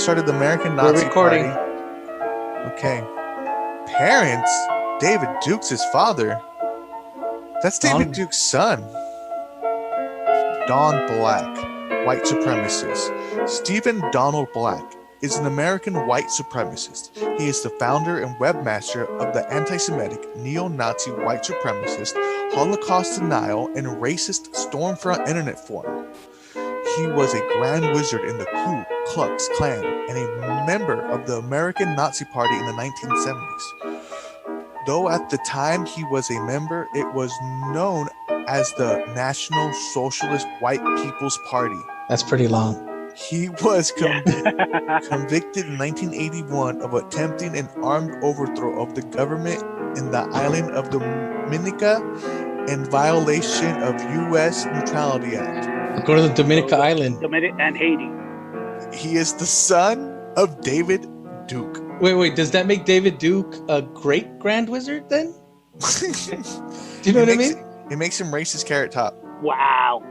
started the American We're Nazi recording. Party. Okay. Parents? David Duke's his father. That's David Duke's son. Don Black, white supremacist. Stephen Donald Black is an American white supremacist. He is the founder and webmaster of the anti-Semitic, neo-Nazi white supremacist, Holocaust denial, and racist Stormfront internet forum. He was a Grand Wizard in the Ku Klux Klan and a member of the American Nazi Party in the 1970s. Though at the time he was a member, it was known as the National Socialist White People's Party. That's pretty long. He was convicted in 1981 of attempting an armed overthrow of the government in the island of Dominica in violation of U.S. Neutrality Act. Go to the Dominica Island. And Haiti. He is the son of David Duke. Wait. Does that make David Duke a great Grand Wizard then? Do you know what I mean? It makes him racist Carrot Top. Wow.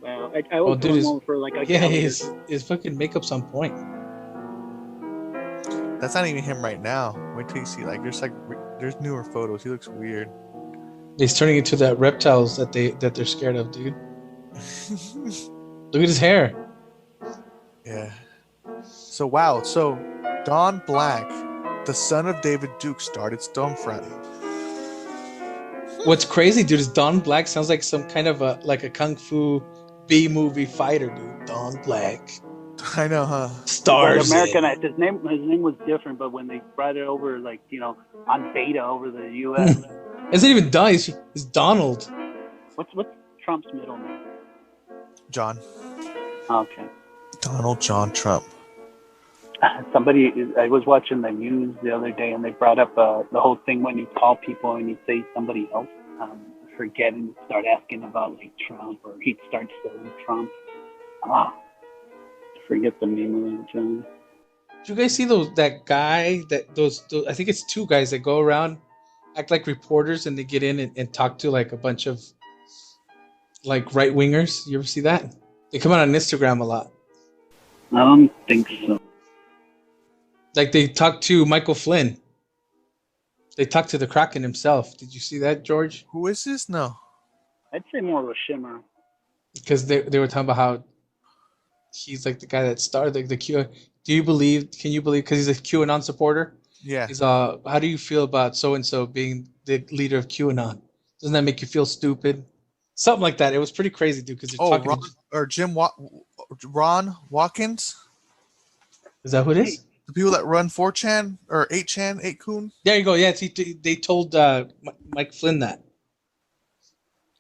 Well, I would put him over for like a his fucking makeup's on point. That's not even him right now. Wait till you see there's newer photos. He looks weird. He's turning into that reptiles that they're scared of, dude. Look at his hair. Yeah. So Don Black, the son of David Duke, started Stormfront. What's crazy, dude, is Don Black sounds like some kind of a kung fu B-movie fighter, dude. Don Black. I know, huh? Stars. Americanized. His name was different, but when they brought it over, on beta over the U.S. Isn't even Don. It's Donald. What's Trump's middle name? John. Okay. Donald John Trump. I was watching the news the other day, and they brought up the whole thing when you call people and you say somebody else, forget and start asking about Trump, or he'd start saying Trump. Forget the name of it, John. Did you guys see that guy those I think it's two guys that go around act like reporters and they get in and talk to a bunch of right wingers? You ever see that? They come out on Instagram a lot. I don't think so. They talked to Michael Flynn. They talked to the Kraken himself. Did you see that, George? Who is this? No. I'd say more of a shimmer. Because they were talking about how he's the guy that started the Q. Can you believe? Because he's a QAnon supporter. Yeah. He's how do you feel about so and so being the leader of QAnon? Doesn't that make you feel stupid? Something like that. It was pretty crazy, dude. Because Ron Watkins. Is that who it is? The people that run 4chan or 8chan, 8kun? There you go. Yeah, they told Mike Flynn that.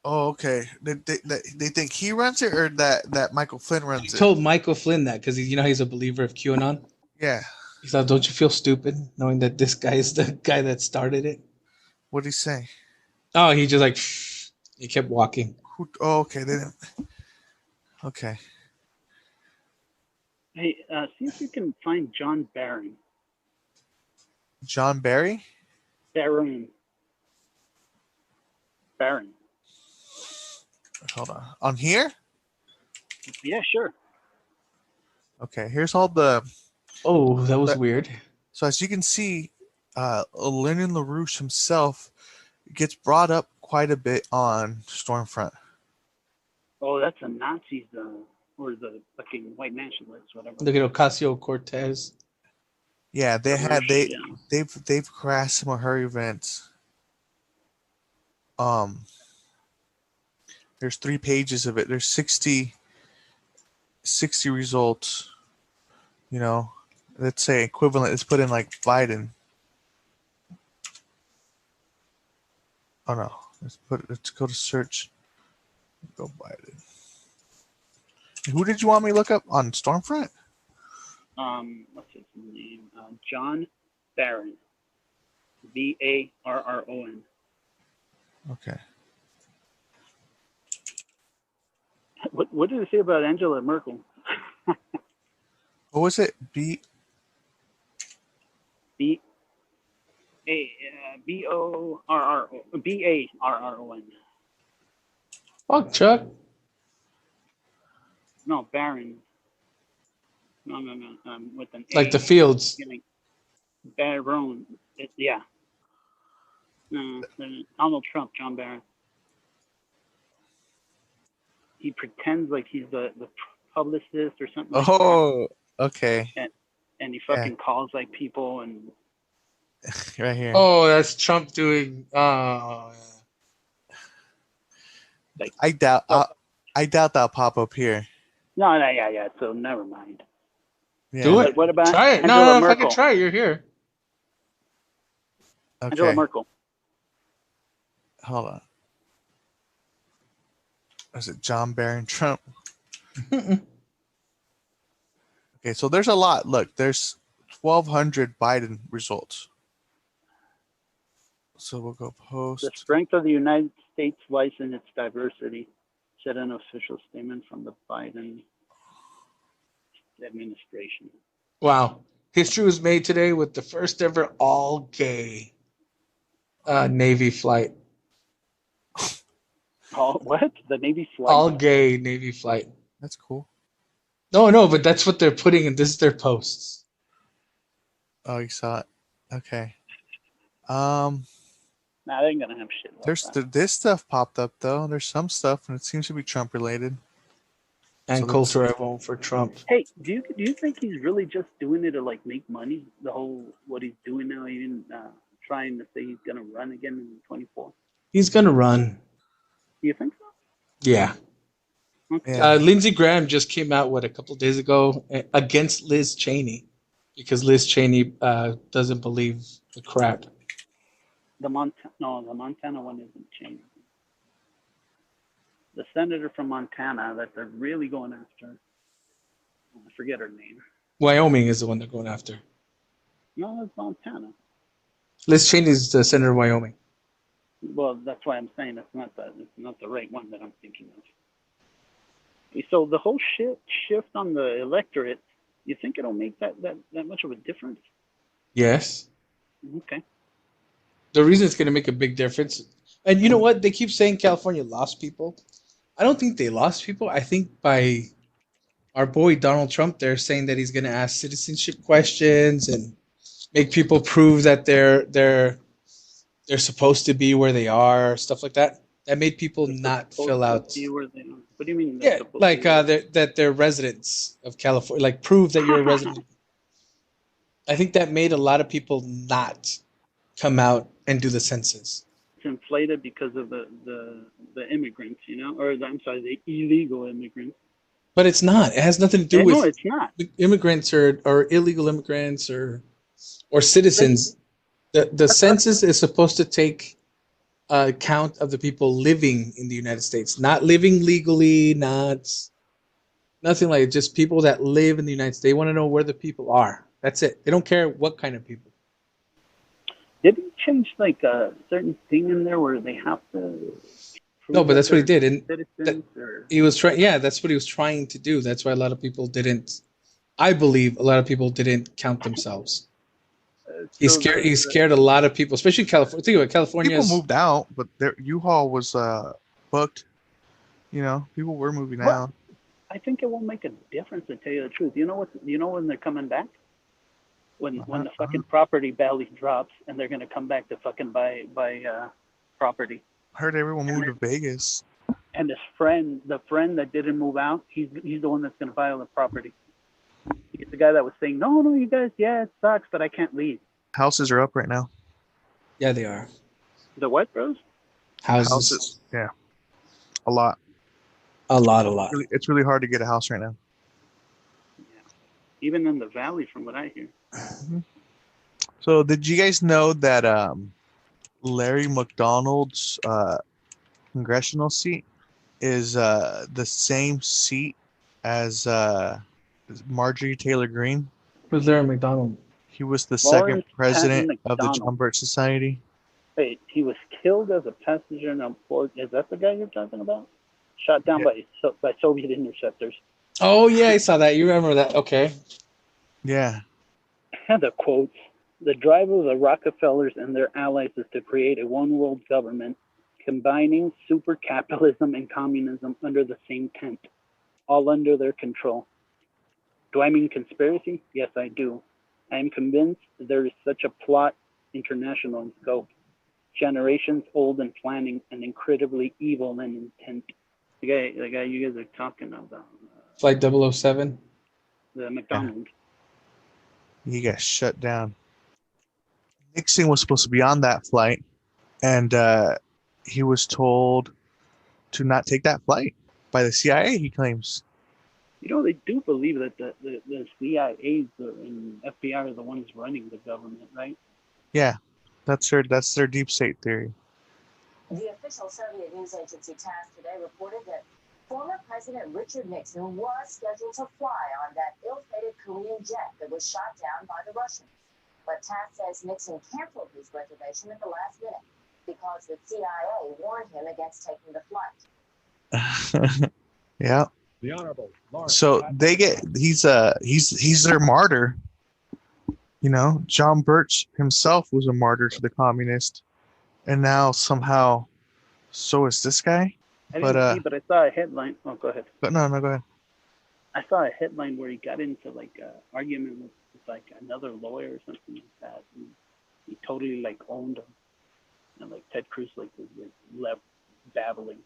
Oh, okay. They think he runs it, or that Michael Flynn runs it? He told Michael Flynn that because he's a believer of QAnon. Yeah. He thought, don't you feel stupid knowing that this guy is the guy that started it? What did he say? Oh, he just he kept walking. Okay. Okay. Hey, see if you can find John Barron. John Barry? Barron. Hold on. On here? Yeah, sure. Okay, here's all the... Oh, that was weird. So as you can see, Lenin LaRouche himself gets brought up quite a bit on Stormfront. Oh, that's the Nazis, or the fucking white nationalists, whatever. Look at Ocasio-Cortez. Yeah, they've crashed some of her events. There's 3 pages of it. There's 60 results. Let's say equivalent. Let's put in Biden. Oh no. Let's go to search. Go Biden. Who did you want me to look up on Stormfront? What's his name? John Barron. Barron. Okay. What did it say about Angela Merkel? What was it? Barron. Fuck, Chuck. No, Barron. No, with an A. Like the fields. Beginning. Barron. Yeah. Donald Trump, John Barron. He pretends like he's the publicist or something like that, Oh, okay. and he Yeah, fucking calls like people and right here. Oh, that's Trump doing. like. I doubt. So I doubt that'll pop up here. no, yeah. So never mind. Do Yeah. But it. what about Try it. No, Angela no. If I could Merkel? try it, you're here. Angela Okay. Merkel. Hold on. Is it John Barron Trump? Okay, so there's a lot. Look, there's 1,200 Biden results. So we'll go The post. strength of the United States lies in its diversity, said an official statement from the Biden administration. Wow. History was made today with the first ever all gay Navy flight. Oh, what? The Navy flight? All gay Navy flight. That's cool. No, but that's what they're putting in. This is their posts. Oh, you saw it. Okay. Nah, they ain't gonna have shit like There's that. this stuff popped up though. There's some stuff, and it seems to be Trump related. And So culture I vote for Trump. Hey, do you think he's really just doing it to like make money? The whole what he's doing now, even trying to say he's gonna run again in 24. He's gonna run. Do you think so? Yeah. Okay. Yeah. Lindsey Graham just came out a couple of days ago against Liz Cheney because Liz Cheney doesn't believe the crap. The Montana one isn't changing. The senator from Montana that they're really going after. I forget her name. Wyoming is the one they're going after. No, it's Montana. Liz Cheney is the senator of Wyoming. Well, that's why I'm saying it's not the right one that I'm thinking of. So the whole shift on the electorate, you think it'll make that much of a difference? Yes. Okay. The reason it's going to make a big difference, and you know what? They keep saying California lost people. I don't think they lost people. I think by our boy Donald Trump, they're saying that he's going to ask citizenship questions and make people prove that they're supposed to be where they are, stuff like that. That made people They're not supposed fill to out. be where they are. What do you mean? Yeah, like that they're residents of California. Like prove that you're a resident. I think that made a lot of people not come out and do the census. It's inflated because of the immigrants, or I'm sorry, the illegal immigrants. But it's not. It has nothing to do No, with it's not. immigrants or illegal immigrants or citizens. The census is supposed to take account of the people living in the United States, not living legally, nothing like it. Just people that live in the United States. They want to know where the people are. That's it. They don't care what kind of people. Did he change like a certain thing in there where they have to? No, but that's what he did, and citizens or he was trying. Yeah, that's what he was trying to do. That's why a lot of people didn't. I believe a lot of people didn't count themselves. He so scared. He scared a lot of people, especially California. Think about California. People moved out, but their U-Haul was booked. People were moving Well, out. I think it won't make a difference to tell you the truth. You know what? You know when they're coming back? When the fucking property value drops and they're gonna come back to fucking buy property. I heard everyone moved to Vegas. And his friend, the friend that didn't move out, he's the one that's gonna buy all the property. He's the guy that was saying, no, you guys, yeah, it sucks, but I can't leave. Houses are up right now. Yeah, they are. The what, bros? Houses. Yeah, a lot. A lot. It's really hard to get a house right now. Yeah. Even in the valley, from what I hear. Mm-hmm. So, did you guys know that Larry McDonald's congressional seat is the same seat as Marjorie Taylor Greene? Who's Larry McDonald? He was the Lawrence second president Patton of the McDonald. John Birch Society. Wait, he was killed as a passenger in a port. Is that the guy you're talking about? Shot down by Soviet interceptors. Oh yeah, I saw that. You remember that? Okay. Yeah. The quotes. The drive of the Rockefellers and their allies is to create a one-world government combining super capitalism and communism under the same tent, all under their control. Do I mean conspiracy? Yes, I do. I am convinced there is such a plot international in scope, generations old in planning, and incredibly evil in intent. The guy you guys are talking about, Flight 007. the Yeah. McDonald. He got shut down. Nixon was supposed to be on that flight, and he was told to not take that flight by the CIA, he claims. You know, they do believe that the CIA and FBI are the ones running the government, right? Yeah, that's their deep state theory. The official Soviet news agency TASS today reported that former President Richard Nixon was scheduled to fly on that ill-fated Korean jet that was shot down by the Russians. But TASS says Nixon canceled his reservation at the last minute because the CIA warned him against taking the flight. Yeah. The Honorable So he's their martyr. You know, John Birch himself was a martyr to the communist, and now somehow so is this guy. I didn't see, but I saw a headline. Oh, go ahead. But no, go ahead. I saw a headline where he got into like an argument with like another lawyer or something like that. And he totally like owned him, and like Ted Cruz was left babbling.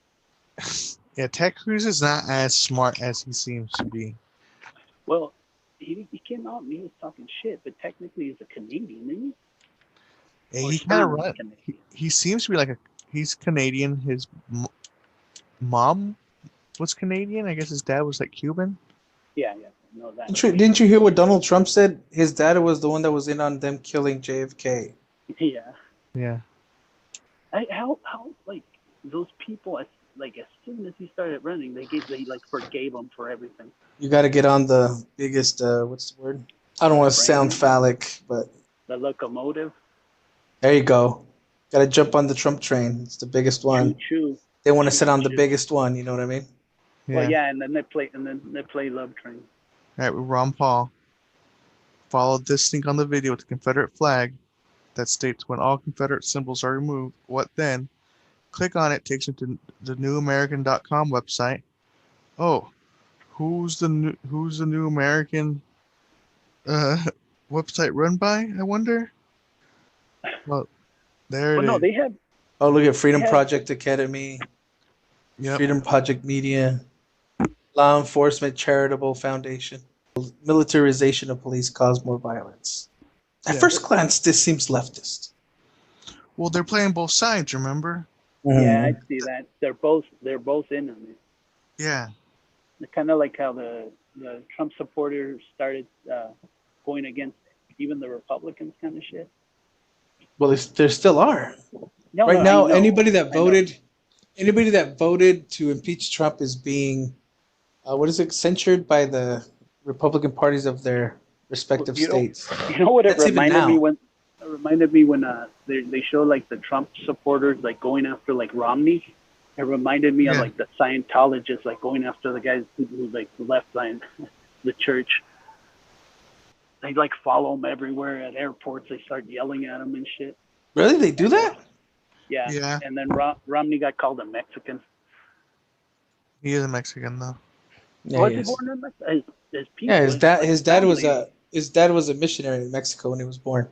Yeah, Ted Cruz is not as smart as he seems to be. Well, he came out and he was talking shit, but technically he's a Canadian, isn't he? Yeah, he kind of run. He seems to be he's Canadian. His mom was Canadian. I guess his dad was like Cuban. Yeah. No, that. Didn't you hear what Donald Trump said? His dad was the one that was in on them killing JFK. Yeah. Yeah. How like those people as soon as he started running, they forgave him for everything. You got to get on the biggest. What's the word? I don't want to sound phallic, but the locomotive. There you go. Got to jump on the Trump train. It's the biggest one. Choo-choo. They want to sit on the biggest one. You know what I mean? Yeah. Well, yeah, and then they play Love Train. All right, with Ron Paul. Follow this link on the video with the Confederate flag that states when all Confederate symbols are removed, what then? Click on it, takes you to the newamerican.com website. Oh, who's the New American website run by, I wonder? Well, there it is. No, they have. Oh, look at Freedom Project Academy. Yep. Freedom Project Media. Law Enforcement Charitable Foundation. Militarization of police cause more violence. At first glance, this seems leftist. Well, they're playing both sides, remember? Yeah, I see that. They're both in on it. Yeah. It's kind of like how the Trump supporters started going against even the Republicans kind of shit. Well, there still are. No, right no, now, anybody that voted to impeach Trump is being, censured by the Republican parties of their respective states. You know what it reminded me when? It reminded me when they show like the Trump supporters like going after like Romney. It reminded me of like the Scientologists like going after the guys who like left the church. They like follow him everywhere at airports. They start yelling at him and shit. Really, they do that? Yeah. Yeah. And then Romney got called a Mexican. He is a Mexican though. Yeah, Was he born in Mexico? His dad was a missionary in Mexico when he was born.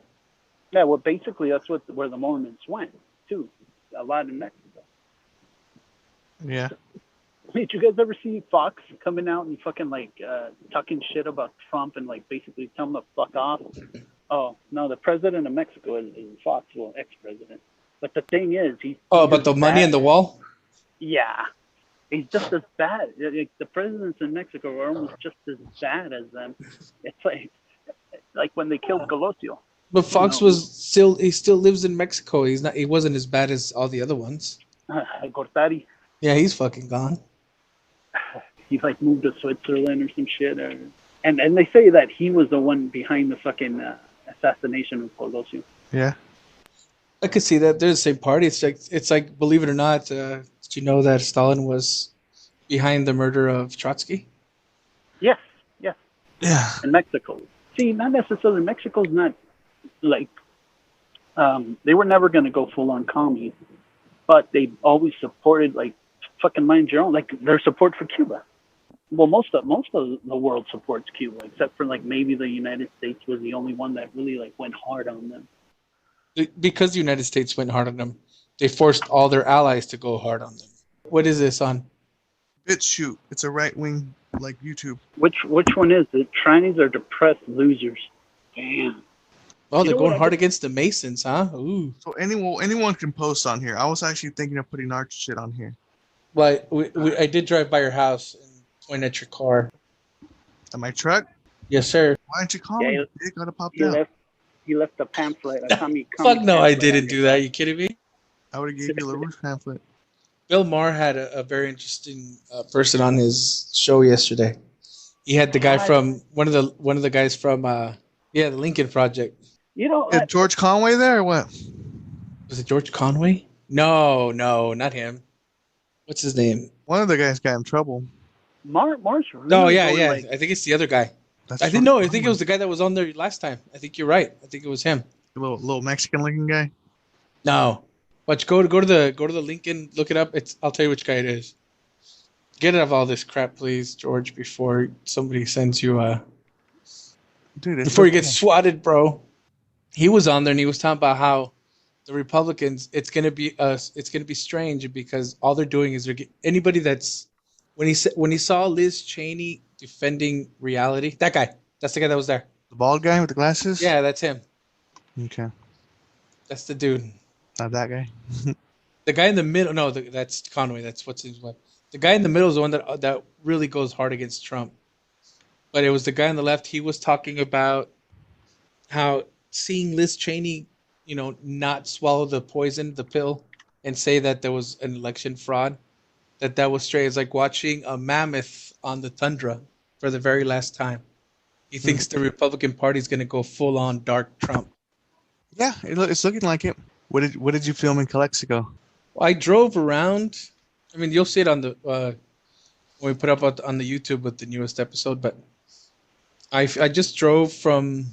Yeah, well, basically that's where the Mormons went too. A lot in Mexico. Yeah. Did you guys ever see Fox coming out and fucking like talking shit about Trump and like basically telling him to fuck off? Oh no, the president of Mexico is Fox, well, ex-president. But the thing is, about the money in the wall. Yeah, he's just as bad. Like, the presidents in Mexico are almost just as bad as them. It's like when they killed Colosio. But Fox he still lives in Mexico. He wasn't as bad as all the other ones. Gortari. Yeah, he's fucking gone. He like moved to Switzerland or some shit. And they say that he was the one behind the fucking assassination of Colosio. Yeah. I could see that. They're the same party. It's like believe it or not, did you know that Stalin was behind the murder of Trotsky? Yes. Yeah. In Mexico. See, not necessarily. Mexico's not like they were never going to go full on commie, but they always supported like fucking mind your own, like their support for Cuba. Well, most of the world supports Cuba, except for like maybe the United States was the only one that really like went hard on them. Because the United States went hard on them, they forced all their allies to go hard on them. What is this on? BitChute. It's a right wing like YouTube. Which one is it? Trannies are depressed losers. Damn. Oh, You they're know what going I hard did? against the Masons, huh? Ooh. So anyone can post on here. I was actually thinking of putting our shit on here. But I did drive by your house and point at your car. At my truck? Yes, sir. Why didn't you call Yeah, me? Dick, gotta pop he out. left a pamphlet, a comic Fuck no, I pamphlet on didn't your do that. car. You kidding me? I would have gave you a LaRouche pamphlet. Bill Maher had a very interesting person on his show yesterday. He had the guy from one of the guys from the Lincoln Project. You know, Is George Conway there or what? Was it George Conway? No, not him. What's his name? One of the guys got in trouble. Mar's really No, yeah. Like, I think it's the other guy. That's I think George I think it Conway. was the guy that was on there last time. I think you're right. I think it was him. The little Mexican looking guy. No, but go to the Lincoln. Look it up. I'll tell you which guy it is. Get out of all this crap, please, George, before somebody sends you Dude, it's before you so get cool. swatted, bro. He was on there and he was talking about how the Republicans, it's gonna be strange because all they're doing is anybody that's when he saw Liz Cheney defending reality, that's the guy that was there. The bald guy with the glasses? Yeah, that's him. Okay. That's the dude. Not that guy. The guy in the middle, no, that's Conway. That's what's his name. The guy in the middle is the one that really goes hard against Trump. But it was the guy on the left. He was talking about how seeing Liz Cheney, not swallow the pill, and say that there was an election fraud, that was straight. It's like watching a mammoth on the tundra for the very last time. He thinks the Republican Party is going to go full on dark Trump. Yeah, it's looking like it. What did you film in Calexico? Well, I drove around. I mean, you'll see it on the when we put up on the YouTube with the newest episode. But I just drove from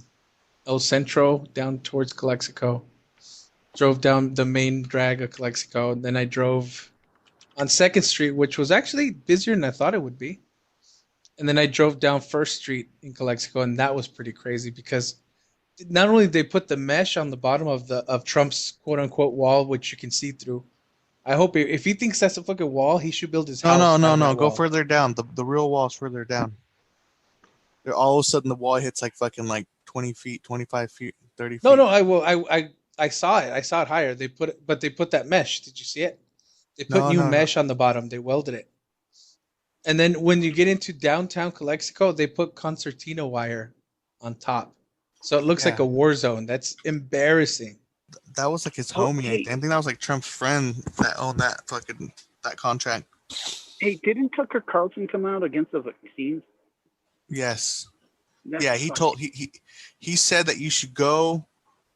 El Centro down towards Calexico. Drove down the main drag of Calexico, and then I drove on 2nd Street, which was actually busier than I thought it would be. And then I drove down 1st Street in Calexico, and that was pretty crazy because not only did they put the mesh on the bottom of Trump's quote unquote wall, which you can see through. I hope if he thinks that's a fucking wall, he should build his house. No. Go further down. The real wall's further down. All of a sudden, the wall hits like fucking like 20 feet, 25 feet, 30 feet. No. I saw it. I saw it higher. They put that mesh. Did you see it? They put new mesh on the bottom. They welded it. And then when you get into downtown Calexico, they put concertina wire on top. So it looks like a war zone. That's embarrassing. That was like his homie. I think that was like Trump's friend that owned that contract. Hey, didn't Tucker Carlson come out against the vaccines? Yes. That's He said that you should go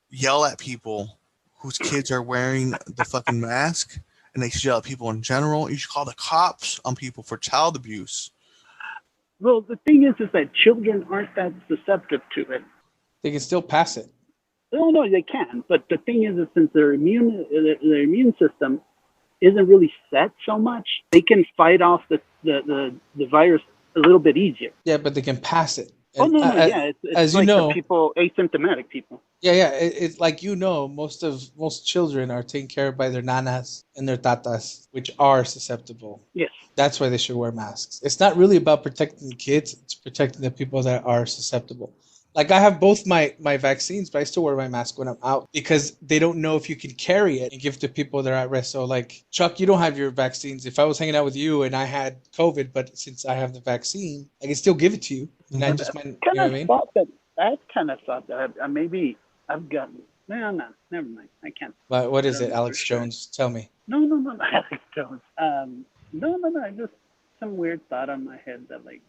yell at people whose kids are wearing the fucking mask, and they should yell at people in general. You should call the cops on people for child abuse. Well, the thing is that children aren't that susceptible to it. They can still pass it. No, they can. But the thing is that since their immune system isn't really set so much, they can fight off the virus a little bit easier. Yeah, but they can pass it. And it's as like you know, the people, asymptomatic people. Yeah. It's like most children are taken care of by their nanas and their tatas, which are susceptible. Yes. That's why they should wear masks. It's not really about protecting the kids; it's protecting the people that are susceptible. Like I have both my vaccines, but I still wear my mask when I'm out because they don't know if you can carry it and give to people that are at risk. So like, Chuck, you don't have your vaccines. If I was hanging out with you and I had COVID, but since I have the vaccine, I can still give it to you. And I just might, you know what I mean? I kind of thought that maybe I've gotten, no, never mind. I can't. But what is it, Alex Jones? Tell me. No, Alex Jones. No, I just some weird thought on my head that like,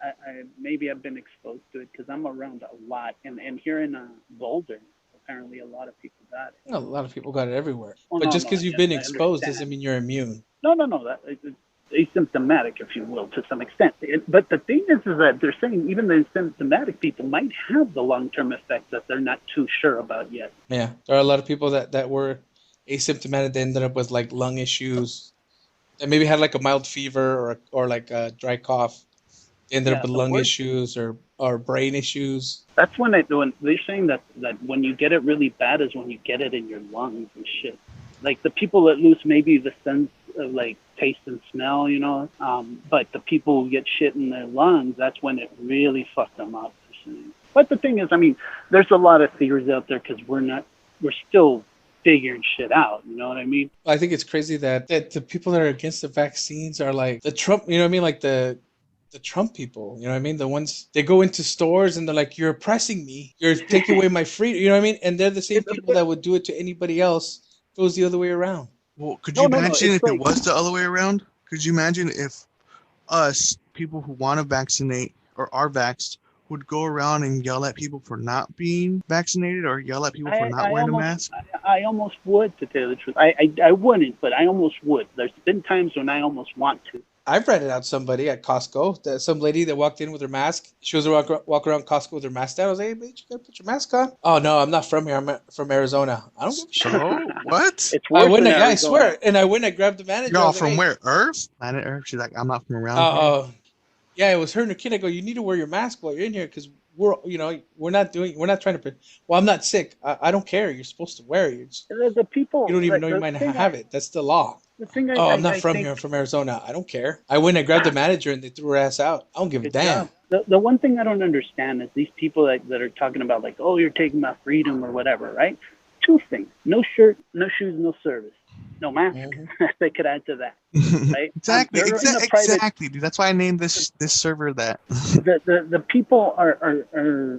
I maybe I've been exposed to it because I'm around a lot, and here in Boulder, apparently a lot of people got it. A lot of people got it everywhere. Oh, but just because you've been exposed doesn't mean you're immune. No, that it's asymptomatic, if you will, to some extent. But the thing is that they're saying even the asymptomatic people might have the long-term effects that they're not too sure about yet. Yeah, there are a lot of people that were asymptomatic that ended up with like lung issues, that maybe had like a mild fever or like a dry cough. and their Yeah, the lung word. issues or brain issues. That's when they're saying that when you get it really bad is when you get it in your lungs and shit. Like the people that lose maybe the sense of like taste and smell, but the people who get shit in their lungs, that's when it really fucked them up. But the thing is, I mean, there's a lot of theories out there because we're still figuring shit out. You know what I mean? I think it's crazy that the people that are against the vaccines are like the Trump, you know what I mean? Like the Trump people, you know what I mean? The ones they go into stores and they're like, "You're oppressing me. You're taking away my freedom." You know what I mean? And they're the same people that would do it to anybody else. Goes the other way around. Well, could you No. imagine It's if it like was the other way around? Could you imagine if us, people who want to vaccinate or are vaxxed, would go around and yell at people for not being vaccinated or yell at people for not I wearing a almost mask? I almost would, to tell you the truth. I wouldn't, but I almost would. There's been times when I almost want to. I've rented out somebody at Costco. Some lady that walked in with her mask. She was walk around Costco with her mask down. I was like, "Hey, bitch, you gotta put your mask on." Oh no, I'm not from here. I'm from Arizona. I don't give a shit. So what? It's I worse went. in Yeah, I Arizona. swear. And I went. I grabbed the manager. I Y'all was like, from "Hey, where? Earth? Planet Earth? She's like, I'm not from uh, around here. uh, yeah, it was her and her kid. I go, you need to wear your mask while you're in here because we're not trying to. Well, I'm not sick. I don't care. You're supposed to wear it. The You people, don't even know you might not have it. That's the law. the thing Oh, I'm not I from think. here. I'm from Arizona. I don't care. I went and grabbed the manager and they threw her ass out. I don't give a Good damn. job. The one thing I don't understand is these people that are talking about like, oh, you're taking my freedom or whatever, right? Two things: no shirt, no shoes, no service, no mask. Mhm. They could add to that, right? Exactly, They're in a private. exactly, dude. That's why I named this server that. The people are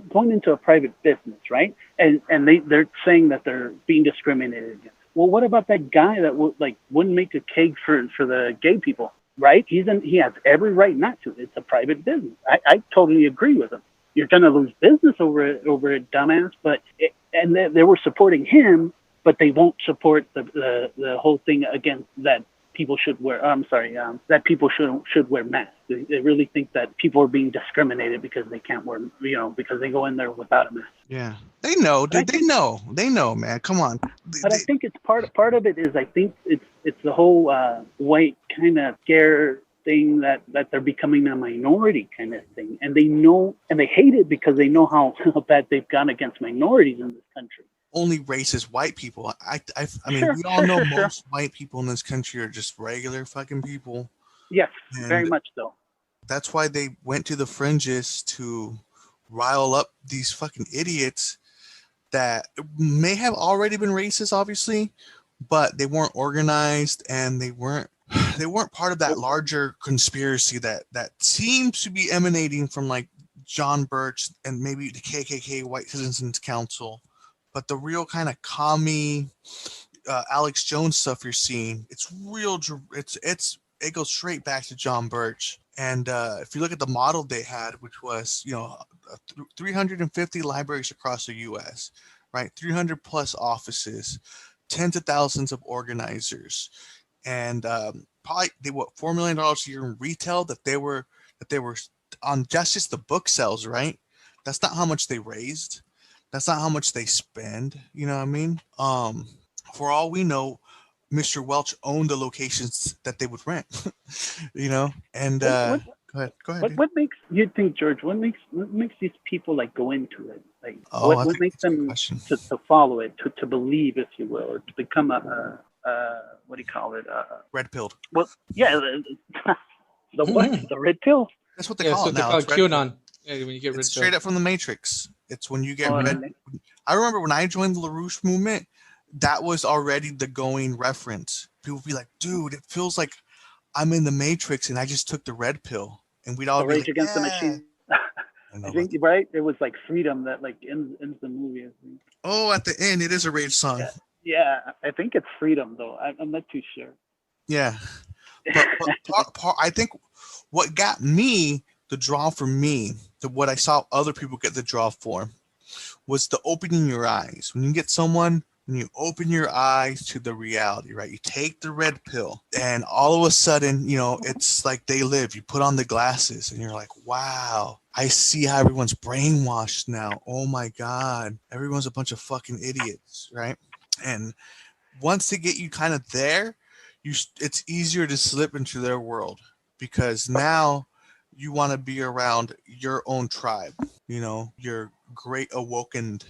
going into a private business, right? And they're saying that they're being discriminated against. Well, what about that guy that wouldn't make a cake for the gay people, right? He has every right not to. It's a private business. I totally agree with him. You're gonna lose business over it, dumbass. And they were supporting him, but they won't support the whole thing against that people should wear. I'm sorry, that people should wear masks. They really think that people are being discriminated because they can't wear, because they go in there without a mask. Yeah, they know, But I dude. They think, know. They know, man. Come on. but I think it's part of it is I think it's the whole white kind of scare thing that they're becoming a minority kind of thing, and they know and they hate it because they know how bad they've gone against minorities in this country. Only racist white people. I mean, Sure, we all sure, know sure, sure. most white people in this country are just regular fucking people, Yes, very and much so. that's why they went to the fringes to rile up these fucking idiots that may have already been racist, obviously, but they weren't organized and they weren't part of that larger conspiracy that seems to be emanating from like John Birch and maybe the KKK, White Citizens Council. But the real kind of commie Alex Jones stuff you're seeing, it's real. It goes straight back to John Birch. And if you look at the model they had, which was 350 libraries across the U.S., right, 300 plus offices, tens of thousands of organizers, and probably they $4 million a year in retail that they were on just the book sales, right? That's not how much they raised. That's not how much they spend. You know what I mean? For all we know, Mr. Welch owned the locations that they would rent. And What what go ahead, dude. what makes you think, George? What makes these people like go into it? Like Oh, what that's what makes a good them question. to follow it, to believe, if you will, or to become what do you call it? Red pilled. Well, yeah, the what? Mhm. The red pill. That's what they Yeah, call so it they now. call it It's red pill. QAnon. Yeah, when you get It's red straight pill. up from the Matrix. It's when you get Oh, red. really? I remember when I joined the LaRouche movement, that was already the going reference. People would be like, dude, it feels like I'm in the Matrix and I just took the red pill. And we'd all So be Rage like, Against the yeah. Machine. I know I about think that. right. It was like Freedom that like ends the movie. I think. Oh, at the end, it is a rage song. Yeah, yeah. I think it's Freedom though. I'm not too sure. Yeah. But I think what got me the draw for me, what I saw other people get the draw for, was the opening your eyes. When you open your eyes to the reality, right? You take the red pill, and all of a sudden, it's like they live. You put on the glasses, and you're like, wow, I see how everyone's brainwashed now. Oh my God. Everyone's a bunch of fucking idiots, right? And once they get you kind of there, it's easier to slip into their world because now you want to be around your own tribe, your great awoken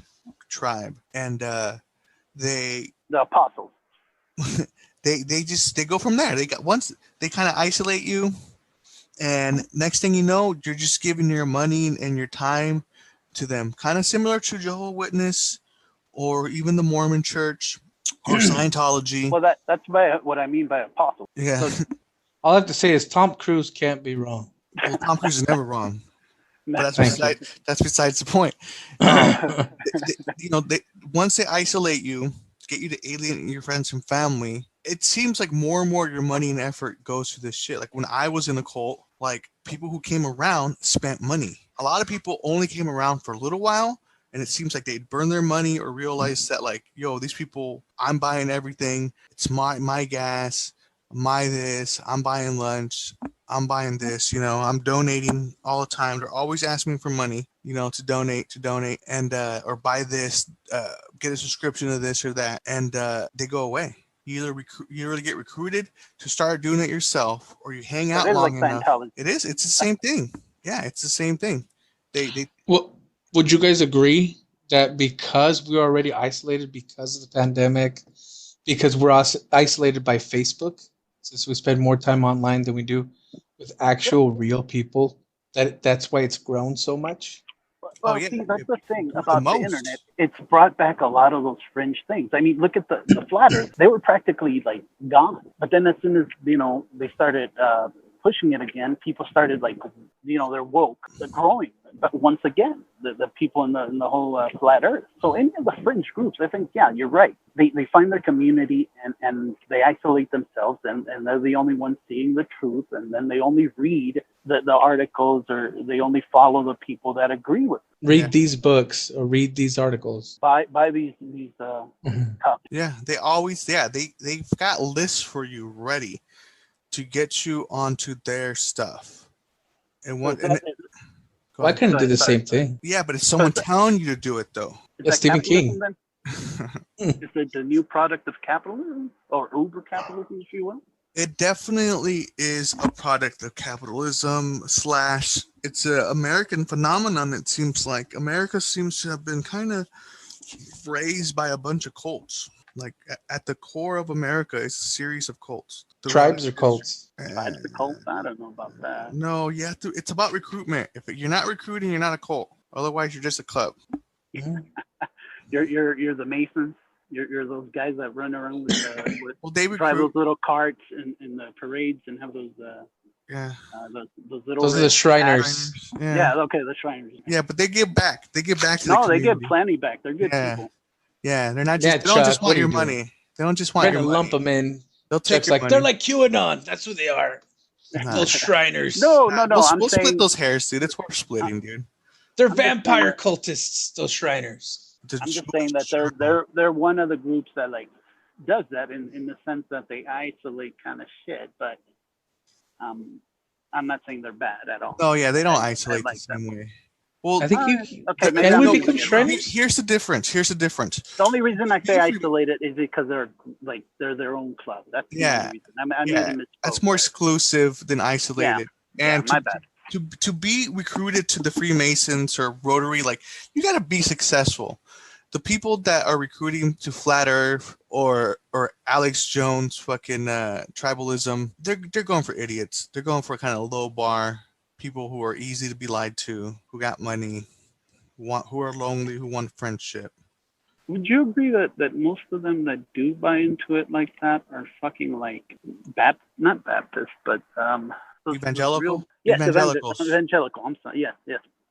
tribe. And they The apostles. they go from there. Once they kind of isolate you, and next thing you know, you're just giving your money and your time to them, kind of similar to Jehovah's Witness or even the Mormon Church or Scientology. Well, that's what I mean by apostle. Yeah. So, All I have to say is Tom Cruise can't be wrong. Well, Tom Cruise is never wrong, but Thank you. that's besides the point. They once they isolate you, get you to alienate your friends and family, it seems like more and more your money and effort goes to this shit. Like when I was in a cult, like people who came around spent money. A lot of people only came around for a little while, and it seems like they'd burn their money or realize that like, yo, these people, I'm buying everything. It's my gas, my this, I'm buying lunch, I'm buying this, I'm donating all the time. They're always asking me for money, to donate, and or buy this, get a subscription to this or that, and they go away. You either get recruited to start doing it yourself, or you hang out long enough. It is. It's the same thing. Yeah, it's the same thing. They. Well, would you guys agree that because we were already isolated because of the pandemic, because we're isolated by Facebook, since we spend more time online than we do with actual real people, that's why it's grown so much? Well, see, that's the thing about the internet. It's brought back a lot of those fringe things. I mean, look at the flat earth. They were practically like gone. But then as soon as, they started pushing it again, people started like, they're woke, they're growing. But once again, the people in the whole flat earth. So any of the fringe groups, I think, yeah, you're right. They find their community and they isolate themselves and they're the only ones seeing the truth. And then they only read the articles, or they only follow the people that agree with them. Read these books or read these articles. Buy these copies. Yeah, they've got lists for you ready to get you onto their stuff. And what? Well, I couldn't do the same thing. Yeah, but it's someone telling you to do it, though. That's Stephen King. Is it the new product of capitalism, or uber capitalism, if you will? It definitely is a product of capitalism / it's an American phenomenon. It seems like America seems to have been kind of raised by a bunch of cults. Like at the core of America is a series of cults. Tribes or cults? Tribes or cults? I don't know about that. No, you have to. It's about recruitment. If you're not recruiting, you're not a cult. Otherwise, you're just a club. You're the Masons. You're those guys that run around with they drive those little carts in the parades and have those those little. Those are the Shriners. Yeah. Okay, the Shriners. Yeah, but they give back. They give back to the community. community. They give plenty back. They're good people. Yeah, they're not just. They don't just want your money. They don't just want your money. Lump them in. They'll take your money. They're like QAnon. That's who they are. Those Shriners. No. We'll split those hairs, dude. It's worth splitting, dude. They're vampire cultists. Those Shriners. I'm just saying that they're one of the groups that like does that in the sense that they isolate kind of shit, but I'm not saying they're bad at all. Oh yeah, they don't isolate the same way. Well, I think can we become Shriners? Here's the difference. The only reason I say isolated is because they're their own club. That's the only reason. That's more exclusive than isolated. Yeah, my bad. To be recruited to the Freemasons or Rotary, like you got to be successful. The people that are recruiting to Flat Earth or Alex Jones fucking tribalism, they're going for idiots. They're going for kind of low bar people who are easy to be lied to, who got money, who are lonely, who want friendship. Would you agree that most of them that do buy into it like that are fucking like not Baptist, but evangelical? Yes, evangelical. I'm sorry. Yes.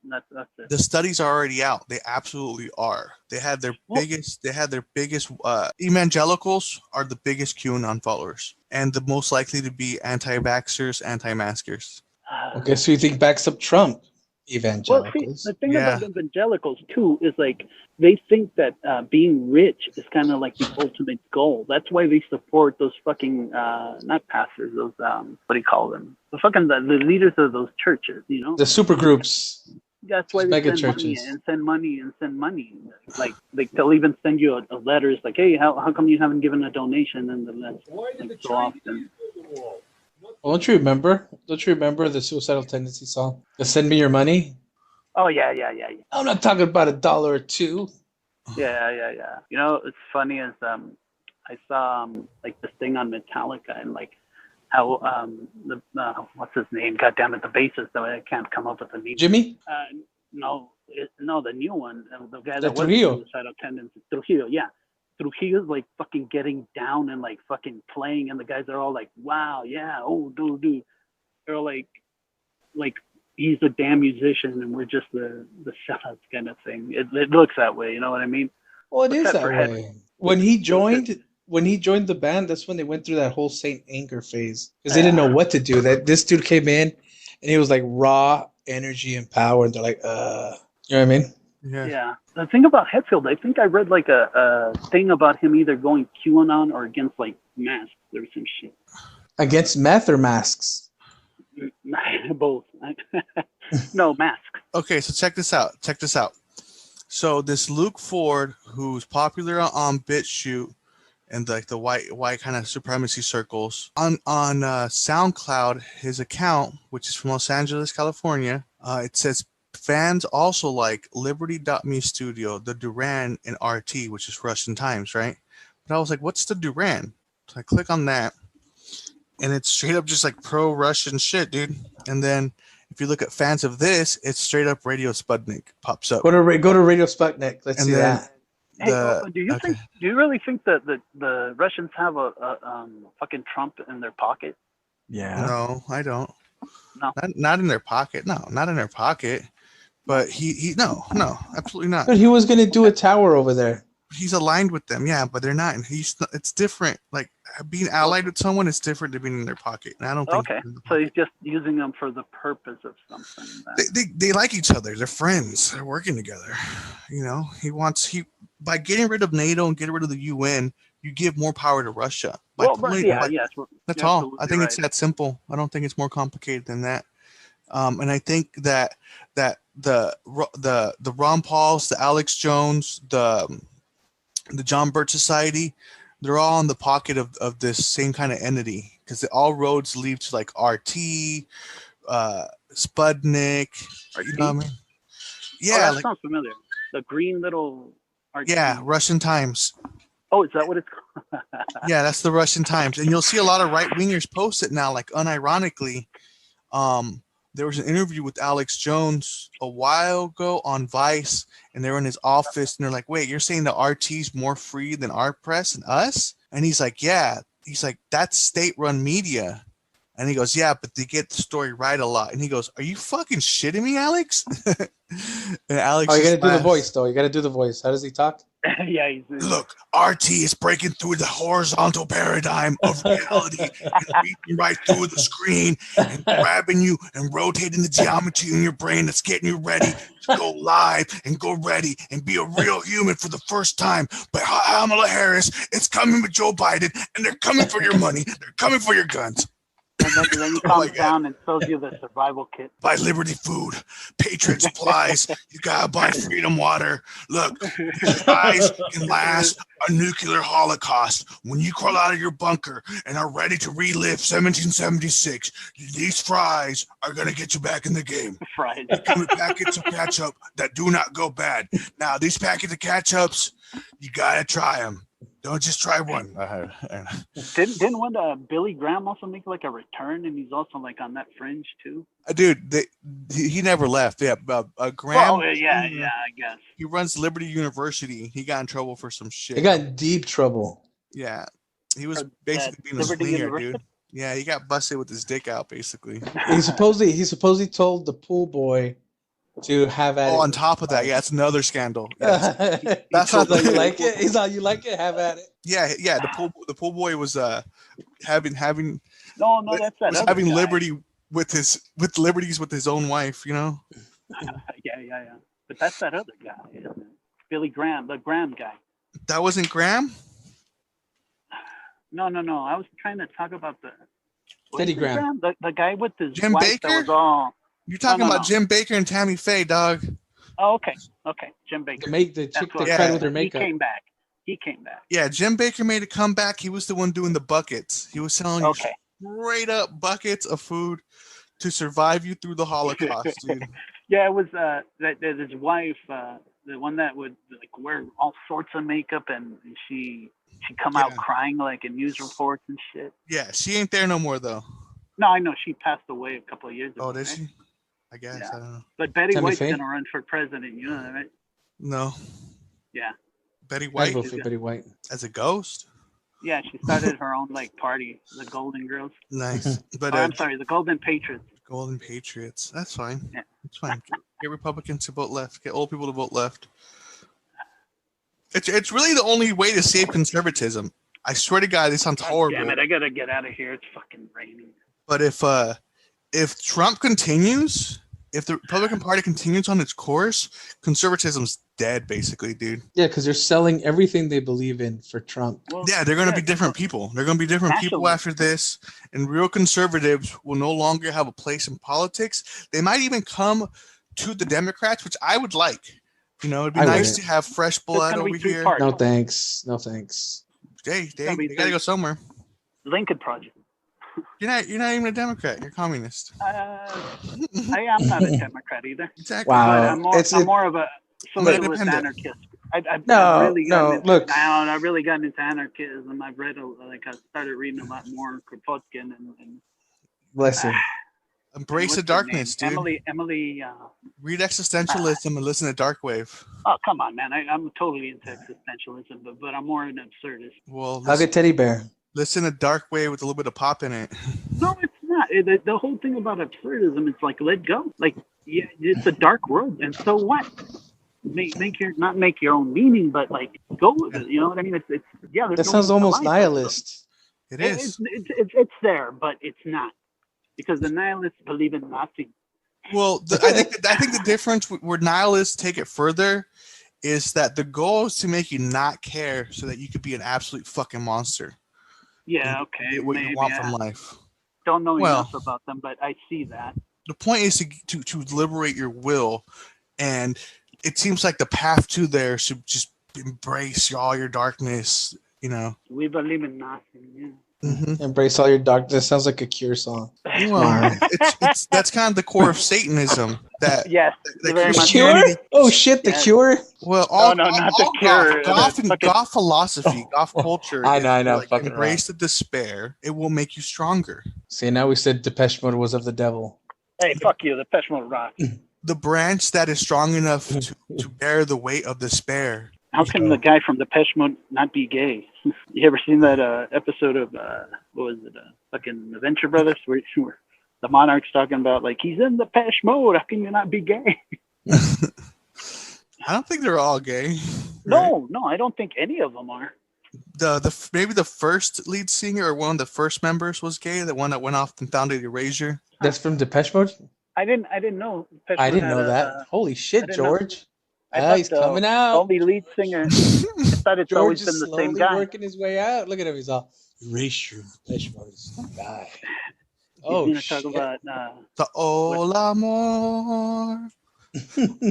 That's it. The studies are already out. They absolutely are. They had their biggest. Evangelicals are the biggest QAnon followers, and the most likely to be anti-vaxxers, anti-maskers. Okay, so you think backs up Trump? Evangelicals. Well, see, the thing about evangelicals too is like they think that being rich is kind of like the ultimate goal. That's why they support those fucking not pastors, those what do you call them? The leaders of those churches, the super groups. That's why they send money. Like they'll even send you a letter. It's like, hey, how come you haven't given a donation in the last so often? Well, don't you remember? Don't you remember the Suicidal Tendency song? The Send Me Your Money? Oh yeah. I'm not talking about $1 or two. Yeah. You know, it's funny as I saw like this thing on Metallica and like how the what's his name? God damn it, the bassist. Though I can't come up with the name. Jimmy? No, the new one, the guy The that was Trujillo. suicidal tendencies, Trujillo. Yeah, Trujillo's like fucking getting down and like fucking playing, and the guys are all like, "Wow, yeah, oh, dude." They're all like he's a damn musician, and we're just the sellouts kind of thing. It looks that way, you know what I mean? Well, it is Except that for Head. way. When he joined the band, that's when they went through that whole Saint Anger phase because they didn't know what to do. That this dude came in and he was like raw energy and power, and they're like, you know what I mean? Yeah. The thing about Hetfield, I think I read like a thing about him either going QAnon or against like masks or some shit. Against meth or masks? Both. No, masks. Okay, so check this out. So this Luke Ford, who's popular on BitChute and like the white kind of supremacy circles, on SoundCloud, his account, which is from Los Angeles, California, it says fans also like Liberty.me Studio, the Duran, and RT, which is Russian Times, right? But I was like, what's the Duran? So I click on that, and it's straight up just like pro-Russian shit, dude. And then if you look at fans of this, it's straight up Radio Sputnik pops up. Go to Radio Sputnik. Let's And see then that. Hey, do you really think that the Russians have a fucking Trump in their pocket? Yeah. No, I don't. No. Not in their pocket. No, not in their pocket. But he no, absolutely not. But he was gonna do a tower over there. He's aligned with them, yeah, but they're not. And it's different. Like being allied with someone is different than being in their pocket. And I don't think. Okay, so he's just using them for the purpose of something. They like each other. They're friends. They're working together. You know, by getting rid of NATO and getting rid of the UN, you give more power to Russia. That's all. I think it's that simple. I don't think it's more complicated than that. And I think that the Ron Pauls, the Alex Jones, the John Birch Society, they're all in the pocket of this same kind of entity because all roads lead to like RT, Sputnik. RT? You know what I mean? Yeah, that sounds familiar. The green little RT. Yeah, Russian Times. Oh, is that what it's called? Yeah, that's the Russian Times, and you'll see a lot of right wingers post it now, like unironically. There was an interview with Alex Jones a while ago on Vice, and they were in his office, and they're like, wait, you're saying the RT's more free than our press and us? And he's like, yeah. He's like, that's state-run media. And he goes, yeah, but they get the story right a lot. And he goes, are you fucking shitting me, Alex? And Alex, you gotta do the voice, though. You gotta do the voice. How does he talk? Yeah, look, RT is breaking through the horizontal paradigm of reality and reaching right through the screen and grabbing you and rotating the geometry in your brain that's getting you ready to go live and go ready and be a real human for the first time. But Kamala Harris, it's coming with Joe Biden, and they're coming for your money. They're coming for your guns. And then he comes down and sells you the survival kit. Buy Liberty Food, Patriot Supplies. You gotta buy Freedom Water. Look, these fries can last a nuclear holocaust. When you crawl out of your bunker and are ready to relive 1776, these fries are gonna get you back in the game. Fries. They come with packets of ketchup that do not go bad. Now, these packets of ketchups, you gotta try them. Don't just try one. Didn't one Billy Graham also make like a return, and he's also like on that fringe too? Dude, he never left. Yeah, Graham. Well, yeah, I guess. He runs Liberty University. He got in trouble for some shit. He got in deep trouble. Yeah, he was basically being a slinger, dude. Yeah, he got busted with his dick out, basically. He supposedly told the pool boy to have at it. Oh, on top of that, yeah, it's another scandal. Yes. That's how you like it. He's how you like it. Have at it. Yeah. The pool boy was having no, that's that. Was having guy. liberties with his own wife, you know. Yeah. But that's that other guy, isn't it? Billy Graham, the Graham guy. That wasn't Graham. No. I was trying to talk about Teddy Graham, the guy with his Jim wife Baker? that was all. You're talking about Jim Baker and Tammy Faye, dog. Oh, okay. Jim Baker. The chick that cried with her makeup. He came back. Yeah, Jim Baker made a comeback. He was the one doing the buckets. He was selling. Okay. straight up buckets of food to survive you through the Holocaust, dude. Yeah, it was that his wife, the one that would like wear all sorts of makeup, and she come out Yeah. crying like in news reports and shit. Yeah, she ain't there no more though. No, I know she passed away a couple of years ago. Oh, did right? she? I guess Yeah. I don't know. But Betty Tammy White's Faye? gonna run for president. You know that, right? No, Yeah. Betty I'd White vote for Betty White. as a ghost. Yeah, she started her own like party, the Golden Girls. Nice, but Oh, I'm sorry, the Golden Patriots. Golden Patriots. That's fine. Yeah. It's fine. Get Republicans to vote left. Get old people to vote left. It's really the only way to save conservatism. I swear to God, this sounds God horrible. damn it! I gotta get out of here. It's fucking raining. But if Trump continues, if the Republican Party continues on its course, conservatism's dead, basically, dude. Yeah, because they're selling everything they believe in for Trump. Well, Yeah, they're going to be different people. They're going to be different people Nationalism. after this, and real conservatives will no longer have a place in politics. They might even come to the Democrats, which I would like. You know, it'd be I nice wouldn't. to have fresh There's blood gonna over be three here. parts. No thanks. No thanks. They gonna be got to go somewhere. Lincoln Project. You're not even a Democrat. You're a communist. I am not a Democrat either. Exactly. Wow. But I'm more of a socialist independent. anarchist. I've No, really no, gotten into, look. I've really gotten into anarchism. I've read I started reading a lot more Kropotkin and Bless you. Embrace what's the her darkness, name? dude. Emily. Read existentialism and listen to Darkwave. Oh come on, man! I'm totally into existentialism, but I'm more an absurdist. Well, Hug a teddy bear. listen to Darkwave with a little bit of pop in it. No, it's not. The whole thing about absurdism is like let go. Like yeah, it's a dark world, and so what? Make your own meaning, but like go with it. You know what I mean? It's yeah. That sounds almost nihilist. It is. It's there, but it's not because the nihilists believe in nothing. Well, I think the difference where nihilists take it further is that the goal is to make you not care so that you could be an absolute fucking monster. Yeah, okay. Get what maybe, you want yeah. from life. Don't know Well, enough about them, but I see that. The point is to liberate your will, and it seems like the path to there should just embrace all your darkness. You know. We believe in nothing. Yeah. Mm-hmm. Embrace all your darkness. Sounds like a Cure song. Well, it's that's kind of the core of Satanism. That Yes, that very The much. Cure? Oh shit, The Yes. Cure? well, not the Cure. Goth philosophy, goth culture. I know, is I fucking embrace the despair. It will make you stronger. See, now we said Depeche Mode was of the devil. Hey, fuck you. The Depeche Mode rock. The branch that is strong enough to bear the weight of despair. How can the guy from Depeche Mode not be gay? You ever seen that episode of what was it? Fucking The Venture Brothers, where the Monarch's talking about like he's in Depeche Mode. How can you not be gay? I don't think they're all gay. No, I don't think any of them are. The maybe the first lead singer or one of the first members was gay. The one that went off and founded Erasure. That's from Depeche Mode? I didn't know. Depeche I Mode didn't had know a, that. Holy shit, didn't know. George. I thought He's the coming out. only lead singer. I thought it's George always is been the same slowly guy. working his way out. Look at him. He's all Erasure. Depeche Mode is some guy. He's Oh, gonna shit. talk about The Ol Amor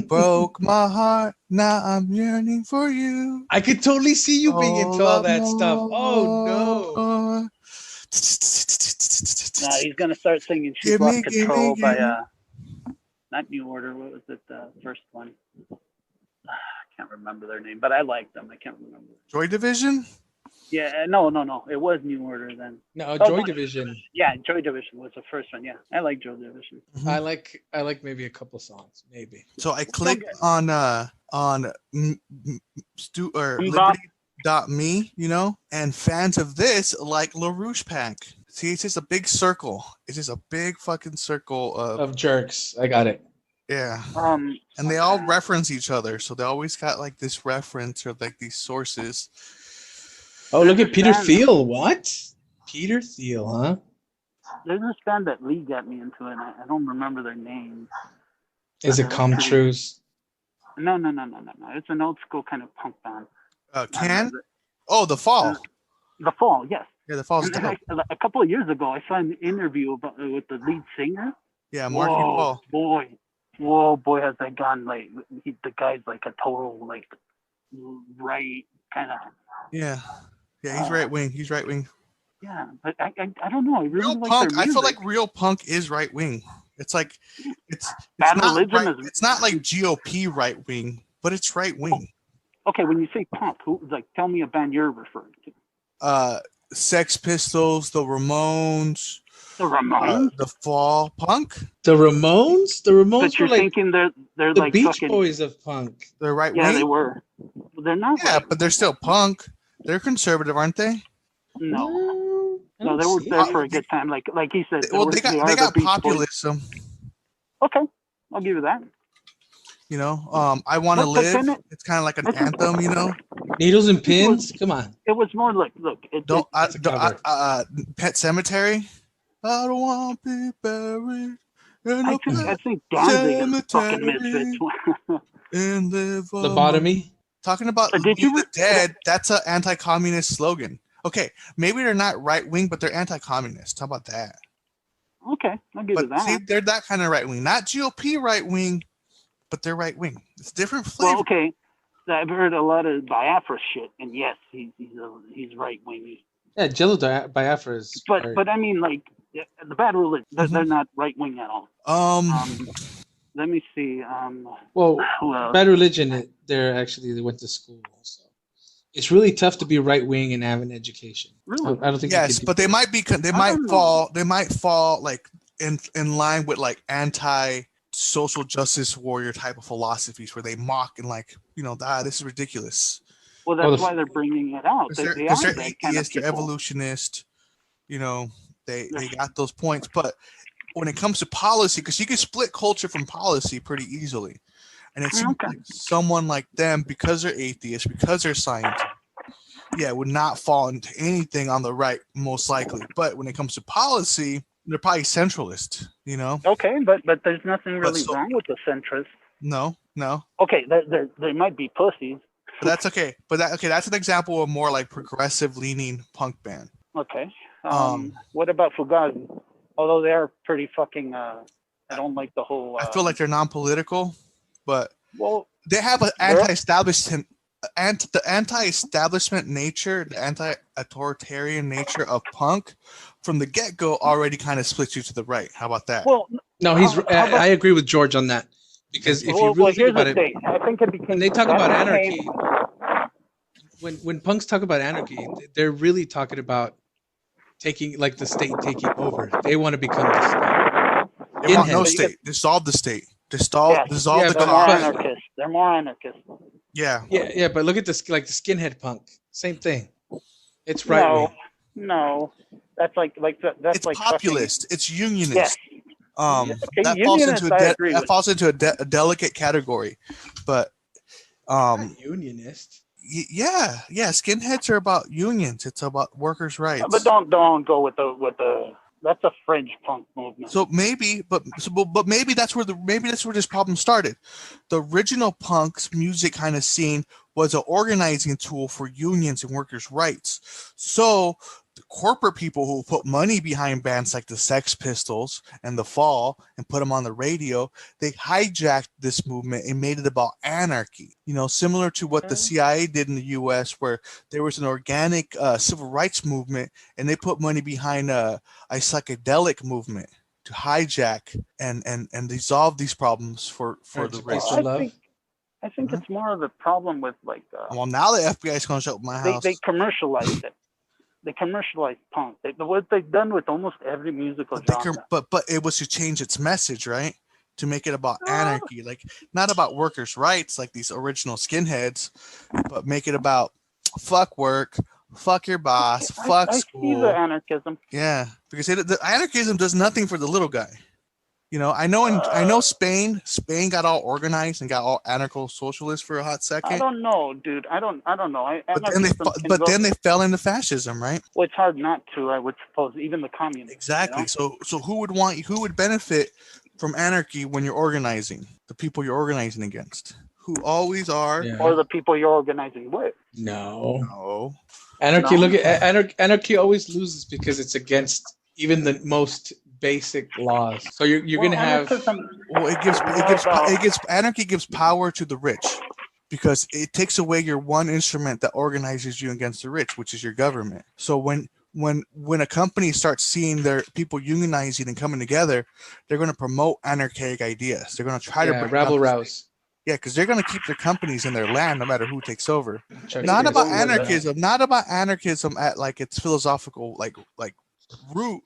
broke my heart. Now I'm yearning for you. I could totally see you being into all that stuff. Oh, no. no. he's gonna start singing "She's Give Lost me, Control" give me. by not New Order. What was it? The first one. I can't remember their name, but I like them. I can't remember. Joy Division? Yeah, no. It was New Order then. No, Oh, Joy no. Division. Yeah, Joy Division was the first one. Yeah, I like Joy Division. I like maybe a couple songs, maybe. So I clicked on Bebop. liberty.me, you know, and fans of this like LaRouche Pack. See, it's just a big circle. It's just a big fucking circle Of jerks. I got it. yeah. Um, And they all reference each other, so they always got like this reference or like these sources. Oh, look at Peter band. Thiel. What? Peter Thiel, huh? there's this band that Lee got me into, and I don't remember their name. Is it Come Trues? No. It's an old school kind of punk band. Can? Oh, The Fall. The Fall, yes. Yeah, The Fall's And dope. a couple of years ago, I saw an interview with the lead singer. Yeah, Marky Paul. Boy, has that gone like the guy's like a total like right kind of. Yeah, he's right wing. He's right wing. Yeah, but I don't know. I really Real like punk. their I music. feel like real punk is right wing. It's like it's Bad not Religion right. is It's not like GOP right wing, but it's right wing. okay. When you say punk, who like tell me a band you're referring to? Sex Pistols, the Ramones, The Ramones. the Fall, punk. The Ramones? The But Ramones were you're like thinking they're the like Beach fucking Boys of punk. They're right yeah, wing. they were. They're not Yeah, right. but they're still punk. They're conservative, aren't they? No, I no, don't they were see there it. for a good time. Like he said, Well, they they are the got Beach Boys. populism. Okay, I'll give you that. You know, I Want to But Live. then It's kind of like an I think anthem. You know, Needles and I think Pins? Come on. it was more like look. don't That's a cover. Pet Cemetery. I don't want to be buried in a I pet think Danzig is fucking cemetery misfits. and live among. Lobotomy? Talking about Did Leave you? the Dead, that's an anti-communist slogan. Okay, maybe they're not right wing, but they're anti-communist. How about that? Okay, I'll give you But see, that. they're that kind of right wing, not GOP right wing, but they're right wing. It's different flavor. Well, okay. I've heard a lot of Biafra shit, and yes, he's right wingy. Yeah, Jello Biafra is. But I mean, like the Bad Religion, they're not right wing at all. Let me see. Well, Well, Bad Religion, they went to school. So it's really tough to be right wing and have an education. really? I don't think. Yes, but they might be. They might don't know. fall. They might fall like in line with like anti-social justice warrior type of philosophies, where they mock and like this is ridiculous. Well, that's why they're bringing it out. Because They they're are that kind of atheists, they're people. evolutionist. They got those points, but when it comes to policy, because you can split culture from policy pretty easily, and it seems like someone like them, because they're atheists, because they're scientists, would not fall into anything on the right, most likely. But when it comes to policy, they're probably centralist. Okay, but there's nothing really wrong with the centrists. No. Okay, they might be pussies. But that's okay. That's an example of more like progressive leaning punk band. Okay. What about Fugazi? Although they are pretty fucking. I don't like the whole. I feel like they're non-political, but they have an anti-establishment nature, the anti-authoritarian nature of punk from the get-go already kind of splits you to the right. How about that? Well, no, I agree with George on that, because if you really think about it, I think it became. When they talk about anarchy, when punks talk about anarchy, they're really talking about taking like the state taking over. They want to become the state. They want no state. Dissolve the state. Dissolve the Congress. They're more anarchists. Yeah. But look at this, like the skinhead punk. Same thing. It's right wing. No, that's that's it's like populist. Fucking, it's unionist. Yes. That falls into a delicate category, but unionist. Yeah, skinheads are about unions. It's about workers' rights. But don't go with the. That's a fringe punk movement. So maybe, but maybe that's where this problem started. The original punk's music kind of scene was an organizing tool for unions and workers' rights. So the corporate people who put money behind bands like the Sex Pistols and the Fall and put them on the radio, they hijacked this movement and made it about anarchy. Similar to what the CIA did in the U.S., where there was an organic civil rights movement, and they put money behind a psychedelic movement to hijack and dissolve these problems for the rich. I think it's more of a problem with like. Well, now the FBI is going to show up my house. They commercialized it. They commercialized punk. What they've done with almost every musical genre. But it was to change its message, right? To make it about anarchy, like not about workers' rights, like these original skinheads, but make it about fuck work, fuck your boss, fuck school. I see the anarchism. Yeah, because the anarchism does nothing for the little guy. I know Spain got all organized and got all anarcho-socialist for a hot second. I don't know, dude. I don't know. But then they fell into fascism, right? Well, it's hard not to, I would suppose, even the communists. Exactly. So who would benefit from anarchy when you're organizing? The people you're organizing against, who always are, or the people you're organizing with. No. Anarchy. Look at anarchy always loses because it's against even the most basic laws. So you're going to have. Anarchy gives power to the rich, because it takes away your one instrument that organizes you against the rich, which is your government. So when when a company starts seeing their people unionizing and coming together, they're going to promote anarchic ideas. They're going to try to bring rabble out these rouse. yeah, because they're going to keep their companies in their land no matter who takes over. Chuck Not Taylor about said that. anarchism, not about anarchism at like its philosophical like root,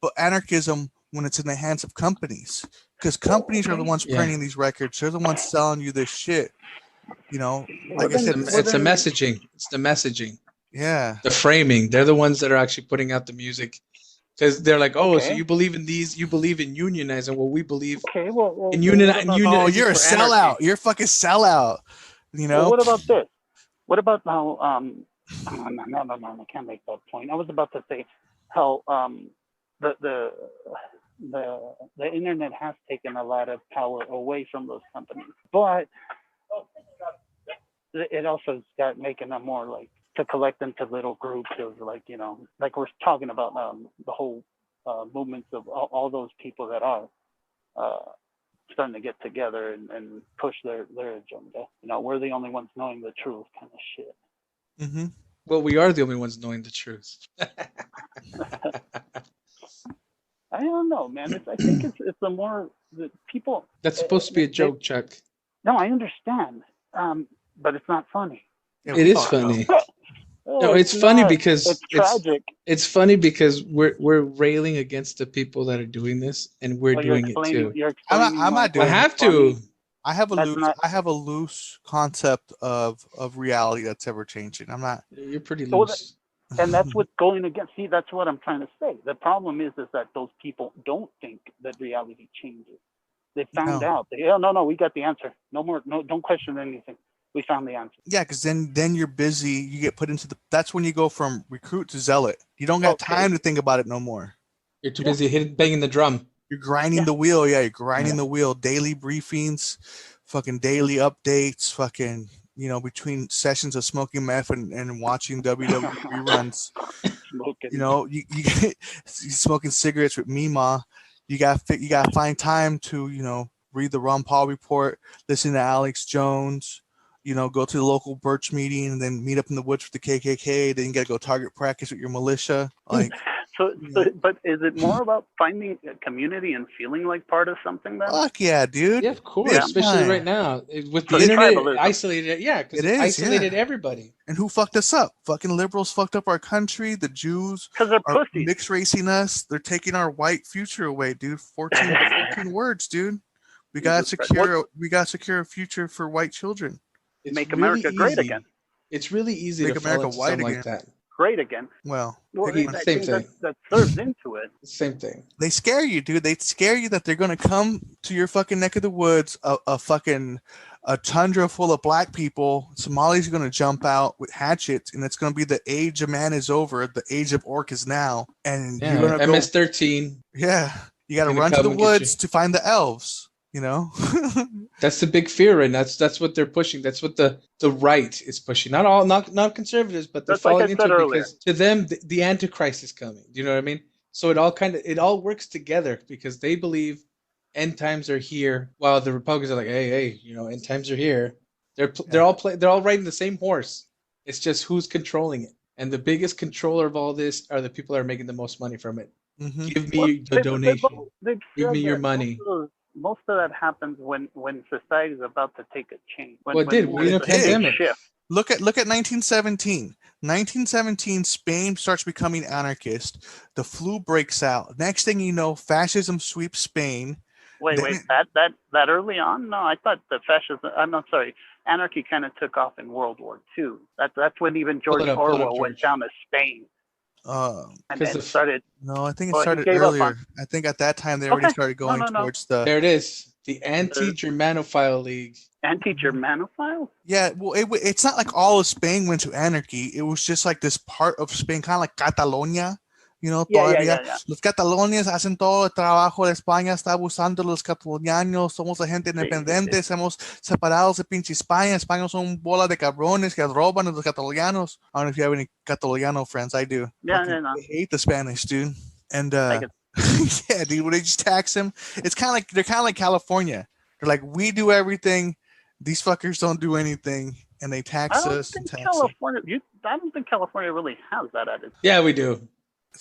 but anarchism when it's in the hands of companies. Because companies are the ones Yeah. printing these records. They're the ones selling you this shit. You know, like I Well, said, then- It's the messaging. It's the messaging. yeah. The framing. They're the ones that are actually putting out the music. Because they're like, oh, so Okay. you believe in these? You believe in unionizing? Well, we believe Okay, well, in what about Oh, unionizing you're a for sellout. anarchy. You're a fucking sellout. You Well, know. what about this? What about how no, I can't make that point. I was about to say how the the the internet has taken a lot of power away from those companies, but it also got making them more like to collect into little groups of like like we're talking about the whole movements of all those people that are uh, starting to get together and push their agenda. We're the only ones knowing the truth, kind of shit. Mm-hmm. Well, we are the only ones knowing the truth. I don't know, man. I think it's a more the people. That's supposed to be a joke, Chuck. No, I understand, but it's not funny. Yeah, It we is fucking know. funny. No, it's funny not. because It's tragic. it's funny because we're railing against the people that are doing this, and we're Well, you're doing it explaining. too. You're I'm explaining. not why I doing it. have funny. to. I have That's not. a loose concept of reality that's ever changing. I'm not. You're pretty So loose. and that's what's going against. See, that's what I'm trying to say. The problem is that those people don't think that reality changes. They found No. out. No, we got the answer. No more. No, don't question anything. We found the answer. Yeah, because then you're busy. You get put into the. That's when you go from recruit to zealot. You don't got Okay. time to think about it no more. You're too busy banging the drum. You're grinding Yeah. the wheel. Yeah, you're grinding Yeah. the wheel. Daily briefings, fucking daily updates, fucking between sessions of smoking meth and watching WWE reruns. Smoking. You get smoking cigarettes with Mima. You got to find time to read the Ron Paul report, listen to Alex Jones. Go to the local Birch meeting and then meet up in the woods with the KKK. Then you got to go target practice with your militia. Like, But is it more about finding a community and feeling like part of something then? fuck yeah, dude. Yeah, of course. Big Especially time. right now with So the it's internet tribalism. isolated. Yeah, because It it is, isolated yeah. everybody. And who fucked us up? Fucking liberals fucked up our country. The Jews Because they're are pussies. mixed racing us. They're taking our white future away, dude. 14 words, dude. We got to Jesus Christ. secure a future for white children. It's Make really America great easy. again. It's really easy Make to America fall into white something again. like that. Great again. Well, Well, pick I one. Same think thing. that serves into it. Same thing. They scare you, dude. They scare you that they're gonna come to your fucking neck of the woods, a tundra full of black people. Somali's gonna jump out with hatchets, and it's gonna be the age of man is over. The age of orc is now, and Yeah, you're gonna go. MS-13. Yeah, you got to Gonna run to come the and get you. woods to find the elves. That's the big fear, and that's what they're pushing. That's what the right is pushing. Not conservatives, but they're That's like I falling into said it earlier. because to them the Antichrist is coming. Do you know what I mean? So it all works together because they believe end times are here, while the Republicans are like, hey, end times are here. They're all riding the same horse. It's just who's controlling it, and the biggest controller of all this are the people that are making the most money from it. Mhm. Give me the donation. They've Give said me your that money. Most of that happens when society is about to take a change. Well, it did. When In a there's big pandemic. shift. Look at 1917. 1917, Spain starts becoming anarchist. The flu breaks out. Next thing you know, fascism sweeps Spain. Wait, that early on? No, I thought the fascism. I'm not sorry. Anarchy kind of took off in World War II. That's when even George Pull it up, Orwell went George. down to Spain and 'Cause then started. No, I think it Well, he started gave up earlier. on- I think at that time they already Okay. started going No. towards the. There it is. The Anti-Germanophile League. Anti-Germanophile? Yeah, well, it's not like all of Spain went to anarchy. It was just like this part of Spain, kind of like Catalonia. Todavía Yeah. los catalonios hacen todo el trabajo. España está abusando de los catalonianos. Somos la gente independiente. Somos separados de pinche España. España son bola de cabrones que roban a los catalonianos. I don't know if you have any Cataloniano friends. I do. Yeah. I hate the Spanish, dude. And I get- yeah, dude, when they just tax them, it's they're kind of like California. They're like, we do everything. These fuckers don't do anything, and they tax I don't us and think tax us. California. I don't think California really has that attitude. Yeah, we do.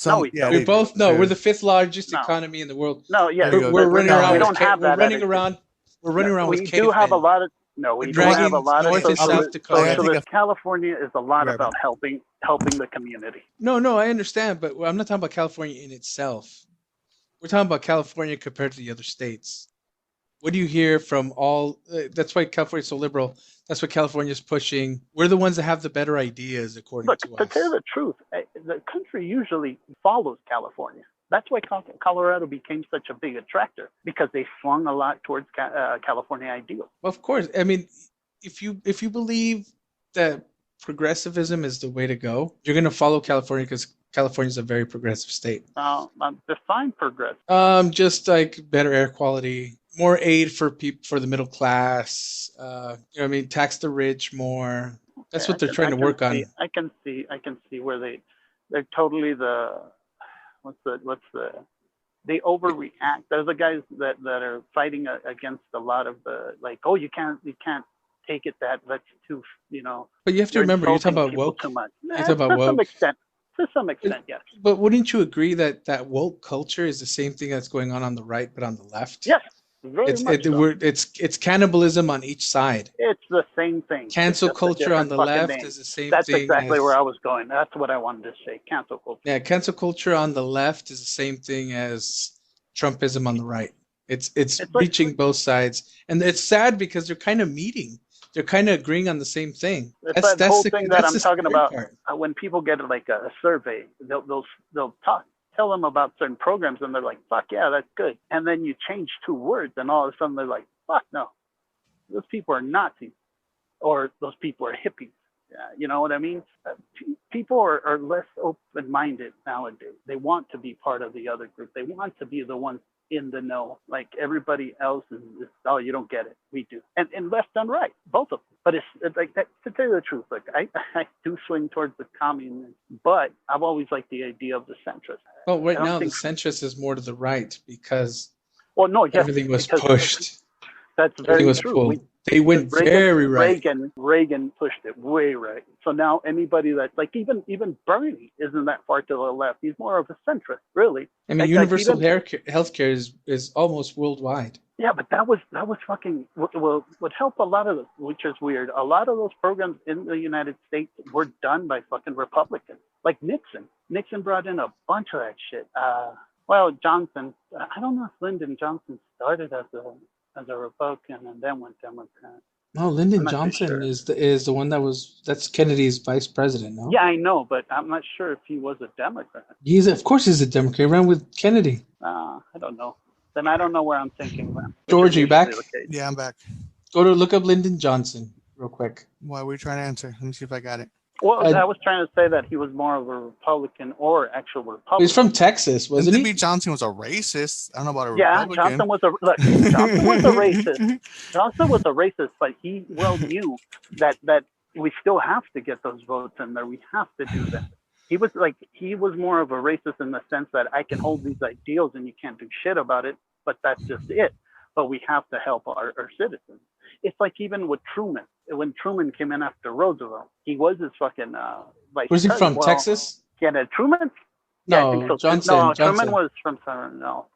No, we yeah, don't. We they do. both know we're They're- the fifth largest No. economy in the world. No, yes, There you go. We're but running No, around we with don't have we're that running attitude. around. We're running around with We do have a cavemen. lot of no. We We're do have a dragging lot of North and South Dakota. I think socialist. of- California is a lot Right, about helping the community. No, I understand, but I'm not talking about California in itself. We're talking about California compared to the other states. What do you hear from all? That's why California's so liberal. That's what California's pushing. We're the ones that have the better ideas, according Look, to to tell you us. the truth, the country usually follows California. That's why Colorado became such a big attractor because they swung a lot towards California ideals. Well, of course. I mean, if you believe that progressivism is the way to go, you're gonna follow California because California is a very progressive state. Define progress. Just like better air quality, more aid for people for the middle class. You know what I mean, tax the rich more. That's what they're trying to work on. I can see where they're totally what's the they overreact. There's the guys that are fighting against a lot of the like, oh, you can't take it that's too, But you have to remember, you're talking about people woke. too much. You're talking about To woke. some extent, yes. But wouldn't you agree that woke culture is the same thing that's going on the right, but on the left? Yes, very much so. It's cannibalism on each side. It's the same thing. Cancel It's just a culture on different the fucking left name. is the same That's thing. exactly as, where I was going. That's what I wanted to say. Cancel culture. Yeah, cancel culture on the left is the same thing as Trumpism on the right. It's It's reaching both sides, and it's sad because they're kind of meeting. They're kind of agreeing on the same thing. It's that whole thing that I'm talking about. Part. When people get like a survey, they'll tell them about certain programs, and they're like, "Fuck yeah, that's good." And then you change two words, and all of a sudden they're like, "Fuck no, those people are Nazis, or those people are hippies." You know what I mean? People are less open-minded nowadays. They want to be part of the other group. They want to be the ones in the know. Like everybody else is, oh, you don't get it. We do. And left and right, both of them. But it's like that. To tell you the truth, like I do swing towards the communist, but I've always liked the idea of the centrist. Well, right now the centrist is more to the right because everything was pushed. That's very true. They went very right. Reagan pushed it way right. So now anybody that's like even Bernie isn't that far to the left. He's more of a centrist, really. I mean, universal healthcare is almost worldwide. Yeah, but that was fucking would help a lot of which is weird. A lot of those programs in the United States were done by fucking Republicans, like Nixon. Nixon brought in a bunch of that shit. Well, Johnson. I don't know if Lyndon Johnson started as a Republican and then went Democrat. No, Lyndon Johnson is the one that's Kennedy's vice president. No. Yeah, I know, but I'm not sure if he was a Democrat. Of course he's a Democrat. He ran with Kennedy. I don't know. Then I don't know where I'm thinking. George, are you back? Yeah, I'm back. Look up Lyndon Johnson real quick. Why were you trying to answer? Let me see if I got it. Well, I was trying to say that he was more of a Republican or actual Republican. He's from Texas, wasn't he? Lyndon B. Johnson was a racist. I don't know about a Republican. Yeah, Johnson was a racist. Johnson was a racist, but he well knew that we still have to get those votes in there. We have to do that. He was more of a racist in the sense that I can hold these ideals and you can't do shit about it, but that's just it. But we have to help our citizens. It's like even with Truman. When Truman came in after Roosevelt, he was his fucking Where's he from? Texas? Yeah, Truman. No, yeah, I think so. Johnson. No, Johnson. Truman was from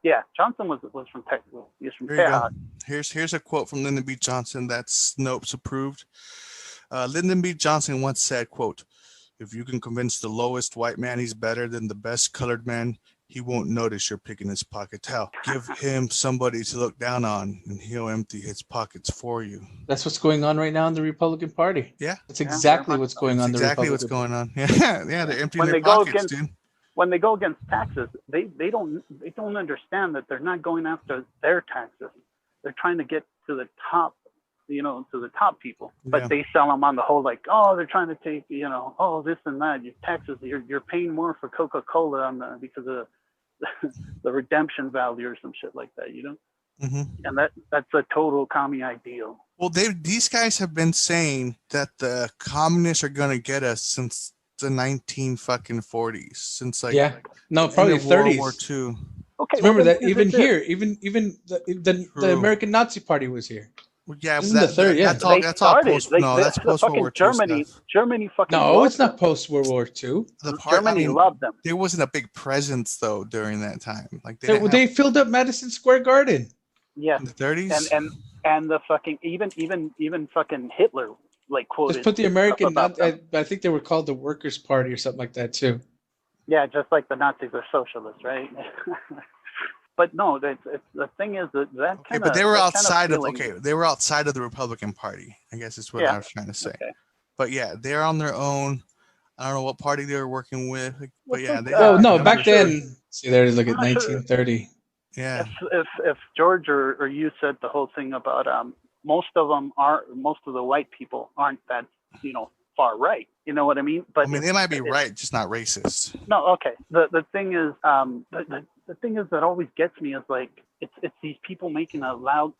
Yeah, Johnson was from Texas. He was from Texas. Here's a quote from Lyndon B. Johnson that's Snopes approved. Lyndon B. Johnson once said, quote, "If you can convince the lowest white man he's better than the best colored man, he won't notice you're picking his pockets out. Give him somebody to look down on, and he'll empty his pockets for you." That's what's going on right now in the Republican Party. Yeah, that's exactly what's going on. Exactly what's going on. Yeah, they're emptying their pockets, dude. When they go against taxes, they don't understand that they're not going after their taxes. They're trying to get to the top, to the top people. But they sell them on the whole like, oh, they're trying to take, oh, this and that. Your taxes, you're paying more for Coca-Cola because of the redemption value or some shit like that, Mm-hmm. And that's a total commie ideal. Well, these guys have been saying that the communists are gonna get us since the 1940s, since probably 30s. World War II. Okay, remember that even here, even the American Nazi Party was here. Well, yeah, This but is the third, yeah. that's all. They That's all started. post. They, No, the, that's the post World fucking War II Germany. stuff. Germany fucking. No, loved it's not them. post World War II. The part. Germany I mean, loved them. there wasn't a big presence though during that time. Like they didn't have They filled up Madison Square Garden. Yes, in the 30s. and the fucking even fucking Hitler like quoted Just put the stuff American. about them. I think they were called the Workers' Party or something like that too. Yeah, just like the Nazis are socialists, right? But no, the thing is that Okay, kind of. but they were outside of. feeling, Okay, they were outside of the Republican Party. I guess is what Yeah. I was trying to say. Okay. But yeah, they're on their own. I don't know what party they were working with, but yeah, they. Well, no, I'm back not sure. then. See there, look at I'm not sure. 1930. Yeah. If George or you said the whole thing about most of the white people aren't that far right, you know what I mean? But I mean, they might be right, just not racist. No, okay. The thing is, the thing is that always gets me is like it's these people making a loud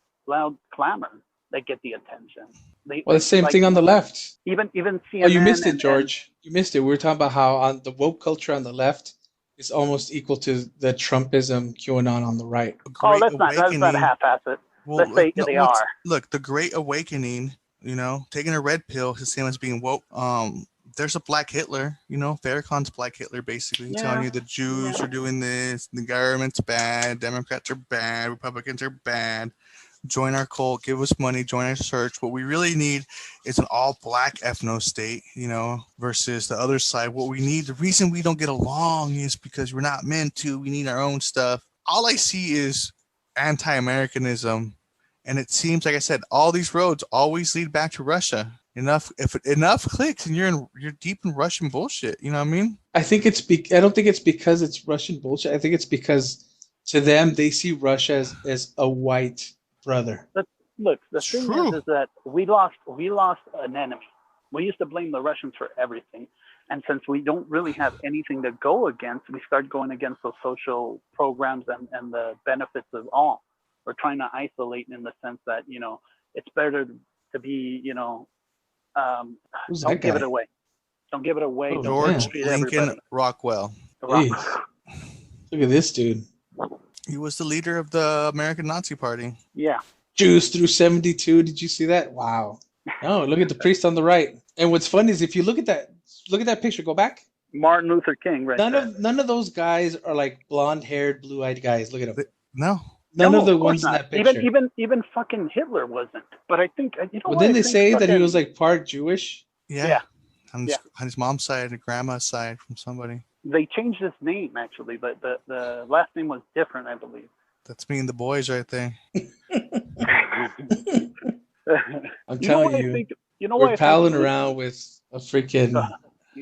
clamor that get the attention. Well, the same thing on the left. Even CNN. Oh, you missed it, and- George. You missed it. We were talking about how on the woke culture on the left is almost equal to the Trumpism QAnon on the right. Oh, let's not half-ass it. Well, Let's say they are. Look, the Great Awakening, taking a red pill is the same as being woke. There's a Black Hitler, Farrakhan's Black Hitler, basically telling you the Jews are doing this, the government's bad, Democrats are bad, Republicans are bad. Join our cult, give us money, join our church. What we really need is an all-black ethno state, versus the other side. What we need, the reason we don't get along is because we're not meant to. We need our own stuff. All I see is anti-Americanism, and it seems, like I said, all these roads always lead back to Russia. If enough clicks, and you're deep in Russian bullshit. You know what I mean? I think I don't think it's because it's Russian bullshit. I think it's because to them they see Russia as a white brother. Look, the thing is that we lost an enemy. We used to blame the Russians for everything, and since we don't really have anything to go against, we start going against those social programs and the benefits of all. We're trying to isolate in the sense that it's better to be don't give it away. Don't give it away. Oh, George Lincoln Rockwell. Look at this dude. He was the leader of the American Nazi Party. Yeah. Jews through 72. Did you see that? Wow. Oh, look at the priest on the right. And what's funny is if you look at that picture, go back. Martin Luther King, right? None of those guys are like blonde-haired, blue-eyed guys. Look at them. No. None of the ones in that picture. Even fucking Hitler wasn't. But I think Well, didn't they say that he was like part Jewish? Yeah. On his mom's side and grandma's side from somebody. They changed his name actually, but the last name was different, I believe. That's me and the boys right there. I'm telling you, we're palling around with a freaking.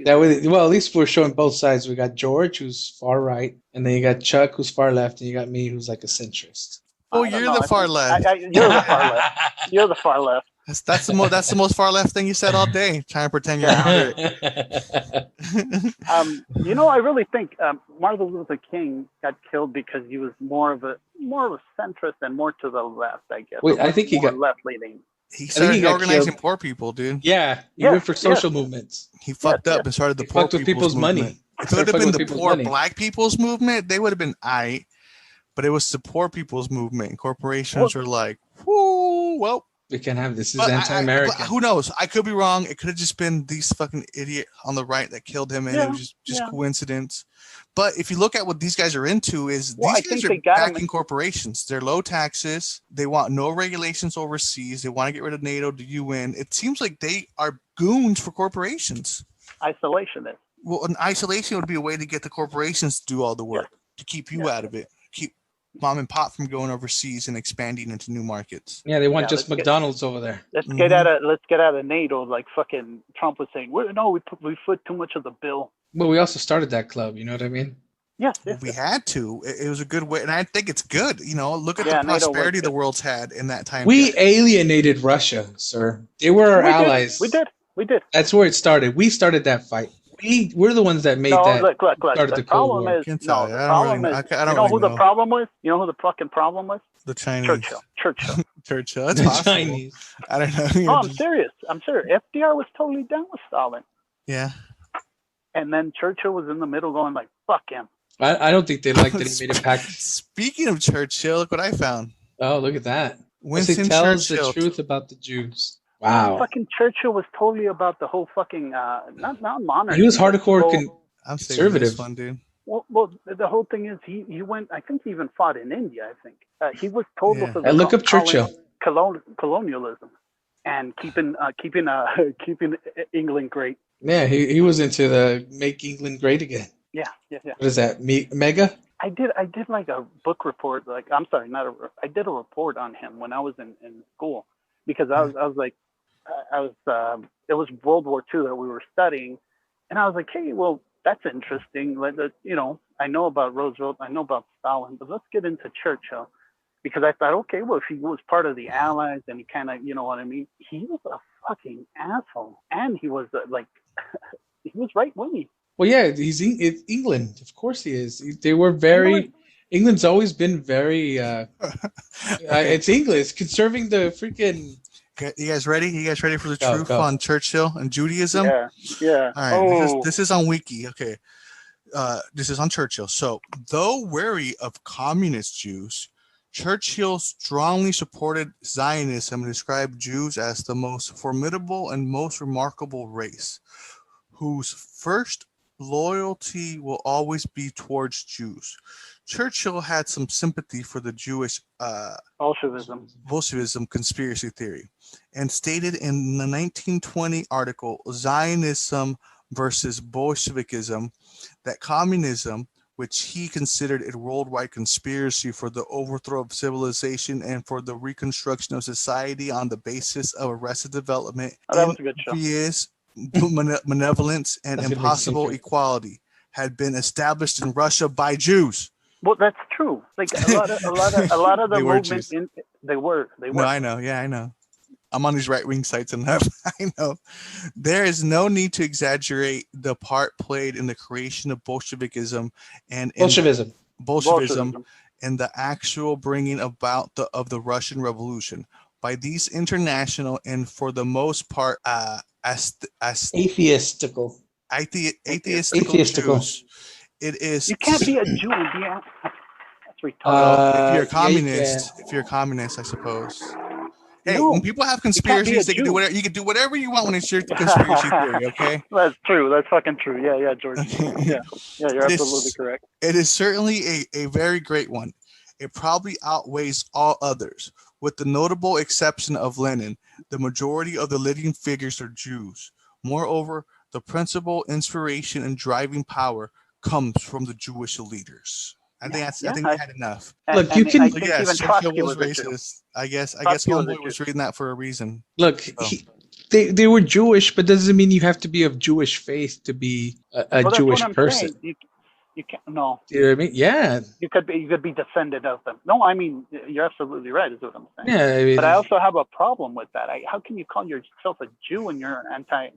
That way, well, at least we're showing both sides. We got George, who's far right, and then you got Chuck, who's far left, and you got me, who's like a centrist. Oh, you're the far left. You're the far left. You're the far left. That's the most far left thing you said all day. Trying to pretend you're out. I really think Martin Luther King got killed because he was more of a centrist and more to the left, I guess. Wait, I think he got left leaning. He started organizing poor people, dude. Yeah, he went for social movements. He fucked up and started the poor people's money. If it would have been the poor black people's movement, they would have been aight. But it was the poor people's movement. And corporations were like, whoo, well. We can't have this. This is anti-American. Who knows? I could be wrong. It could have just been these fucking idiot on the right that killed him, and it was just coincidence. But if you look at what these guys are into, these guys are backing corporations. They're low taxes. They want no regulations overseas. They want to get rid of NATO, the UN. It seems like they are goons for corporations. Isolationist. Well, an isolation would be a way to get the corporations to do all the work, to keep you out of it, keep mom and pop from going overseas and expanding into new markets. Yeah, they want just McDonald's over there. Let's get out of NATO, like fucking Trump was saying. We foot too much of the bill. Well, we also started that club. You know what I mean? Yes. We had to. It was a good way, and I think it's good. Look at the prosperity the world's had in that time. We alienated Russia, sir. They were our allies. We did. That's where it started. We started that fight. We're the ones that made that. Look. Started The problem is, the problem is, you know who the problem was? You know who the fucking problem was? The Chinese. Churchill. Churchill. That's the possible. Chinese. I don't know. No, I'm serious. FDR was totally down with Stalin. Yeah. And then Churchill was in the middle going like, fuck him. I don't think they liked that he made a pact. Speaking of Churchill, look what I found. Oh, look at that. Because he Winston tells the Churchill. truth about the Jews. Wow. Fucking Churchill was totally about the whole fucking not monarchy. He was but hardcore I'm saving this conservative. one, dude. well, the whole thing is he went. I think he even fought in India. I think he was total Yeah. for I look up Churchill. colonialism and keeping keeping England great. Yeah, he was into the make England great again. Yeah. What is that? Mega? I did like a book report. Like I'm sorry, not a. I did a report on him when I was in school because I was like I was it was World War II that we were studying, and I was like, hey, well that's interesting. I know about Roosevelt, I know about Stalin, but let's get into Churchill because I thought, okay, well if he was part of the Allies and he kind of, you know what I mean, he was a fucking asshole, and he was like he was right wing. Well, yeah, it's England. Of course he is. They were I know very. England's always been very. Okay. It's England. It's conserving the freaking. You guys ready? You guys ready for the Go, truth go. on Churchill and Judaism? Yeah. All right. This is on Wiki. Okay. This is on Churchill. So, though wary of communist Jews, Churchill strongly supported Zionism and described Jews as the most formidable and most remarkable race, whose first loyalty will always be towards Jews. Churchill had some sympathy for the Jewish Bolshevism conspiracy theory and stated in the 1920 article Zionism versus Bolshevikism that communism, which he considered a worldwide conspiracy for the overthrow of civilization and for the reconstruction of society on the basis of arrested development, that was a good show. envious malevolence, and impossible equality, had been established in Russia by Jews. Well, that's true. Like a lot of the They were movement Jews. they were. No, I know. Yeah, I know. I'm on these right-wing sites and I know. There is no need to exaggerate the part played in the creation of Bolshevikism and Bolshevism. Bolshevism and the actual bringing about of the Russian Revolution by these international and for the most part Atheistical Jews. It is. You can't be a Jew and be that's retarded. If you're a communist, I suppose. Hey, No, when people have conspiracies, they can do whatever. You can do whatever you want when it's your conspiracy theory. Okay. That's true. That's fucking true. Yeah, George. Yeah, you're absolutely correct. It is certainly a very great one. It probably outweighs all others, with the notable exception of Lenin. The majority of the living figures are Jews. Moreover, the principal inspiration and driving power comes from the Jewish leaders. I think I had enough. Look, you can. Yes, Churchill was racist. I guess homeboy was reading that for a reason. Look, they were Jewish, but doesn't mean you have to be of Jewish faith to be a Jewish person. You can't. No. You know what I mean? Yeah. You could be descended of them. No, I mean you're absolutely right. Is what I'm saying. Yeah. I mean, but I also have a problem with that. How can you call yourself a Jew and you're anti?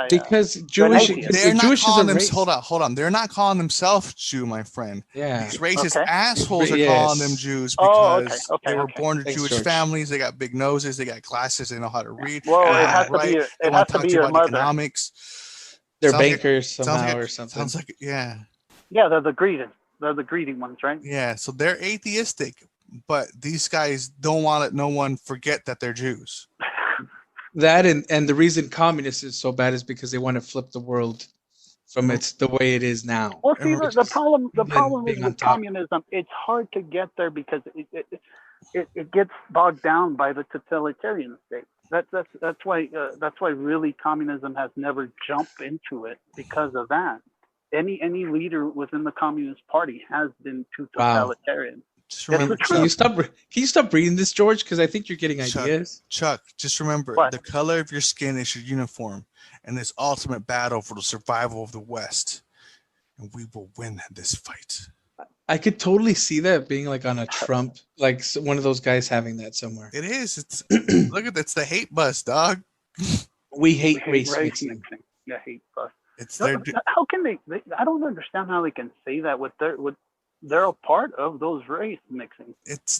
Because Jewish. They're not calling them. Hold on. They're not calling themselves Jew, my friend. Yeah. These racist assholes are calling them Jews because they were born to Jewish families. They got big noses. They got glasses. They know how to read. Well, it has to be your mother. Economics. They're bankers somehow or something. Sounds like yeah. Yeah, they're the greedy ones, right? Yeah, so they're atheistic, but these guys don't want to let no one forget that they're Jews. That and the reason communist is so bad is because they want to flip the world from the way it is now. Well, see, the problem is with communism, it's hard to get there because it gets bogged down by the totalitarian state. That's why really communism has never jumped into it because of that. Any leader within the Communist Party has been too totalitarian. Just remember, can you stop reading this, George? Because I think you're getting ideas. Chuck, just remember the color of your skin is your uniform, and this ultimate battle for the survival of the West, and we will win this fight. I could totally see that being like on a Trump, like one of those guys having that somewhere. It is. It's look at that's the hate bus, dog. We hate race mixing. Yeah, hate bus. How can they? I don't understand how they can say that they're a part of those race mixing.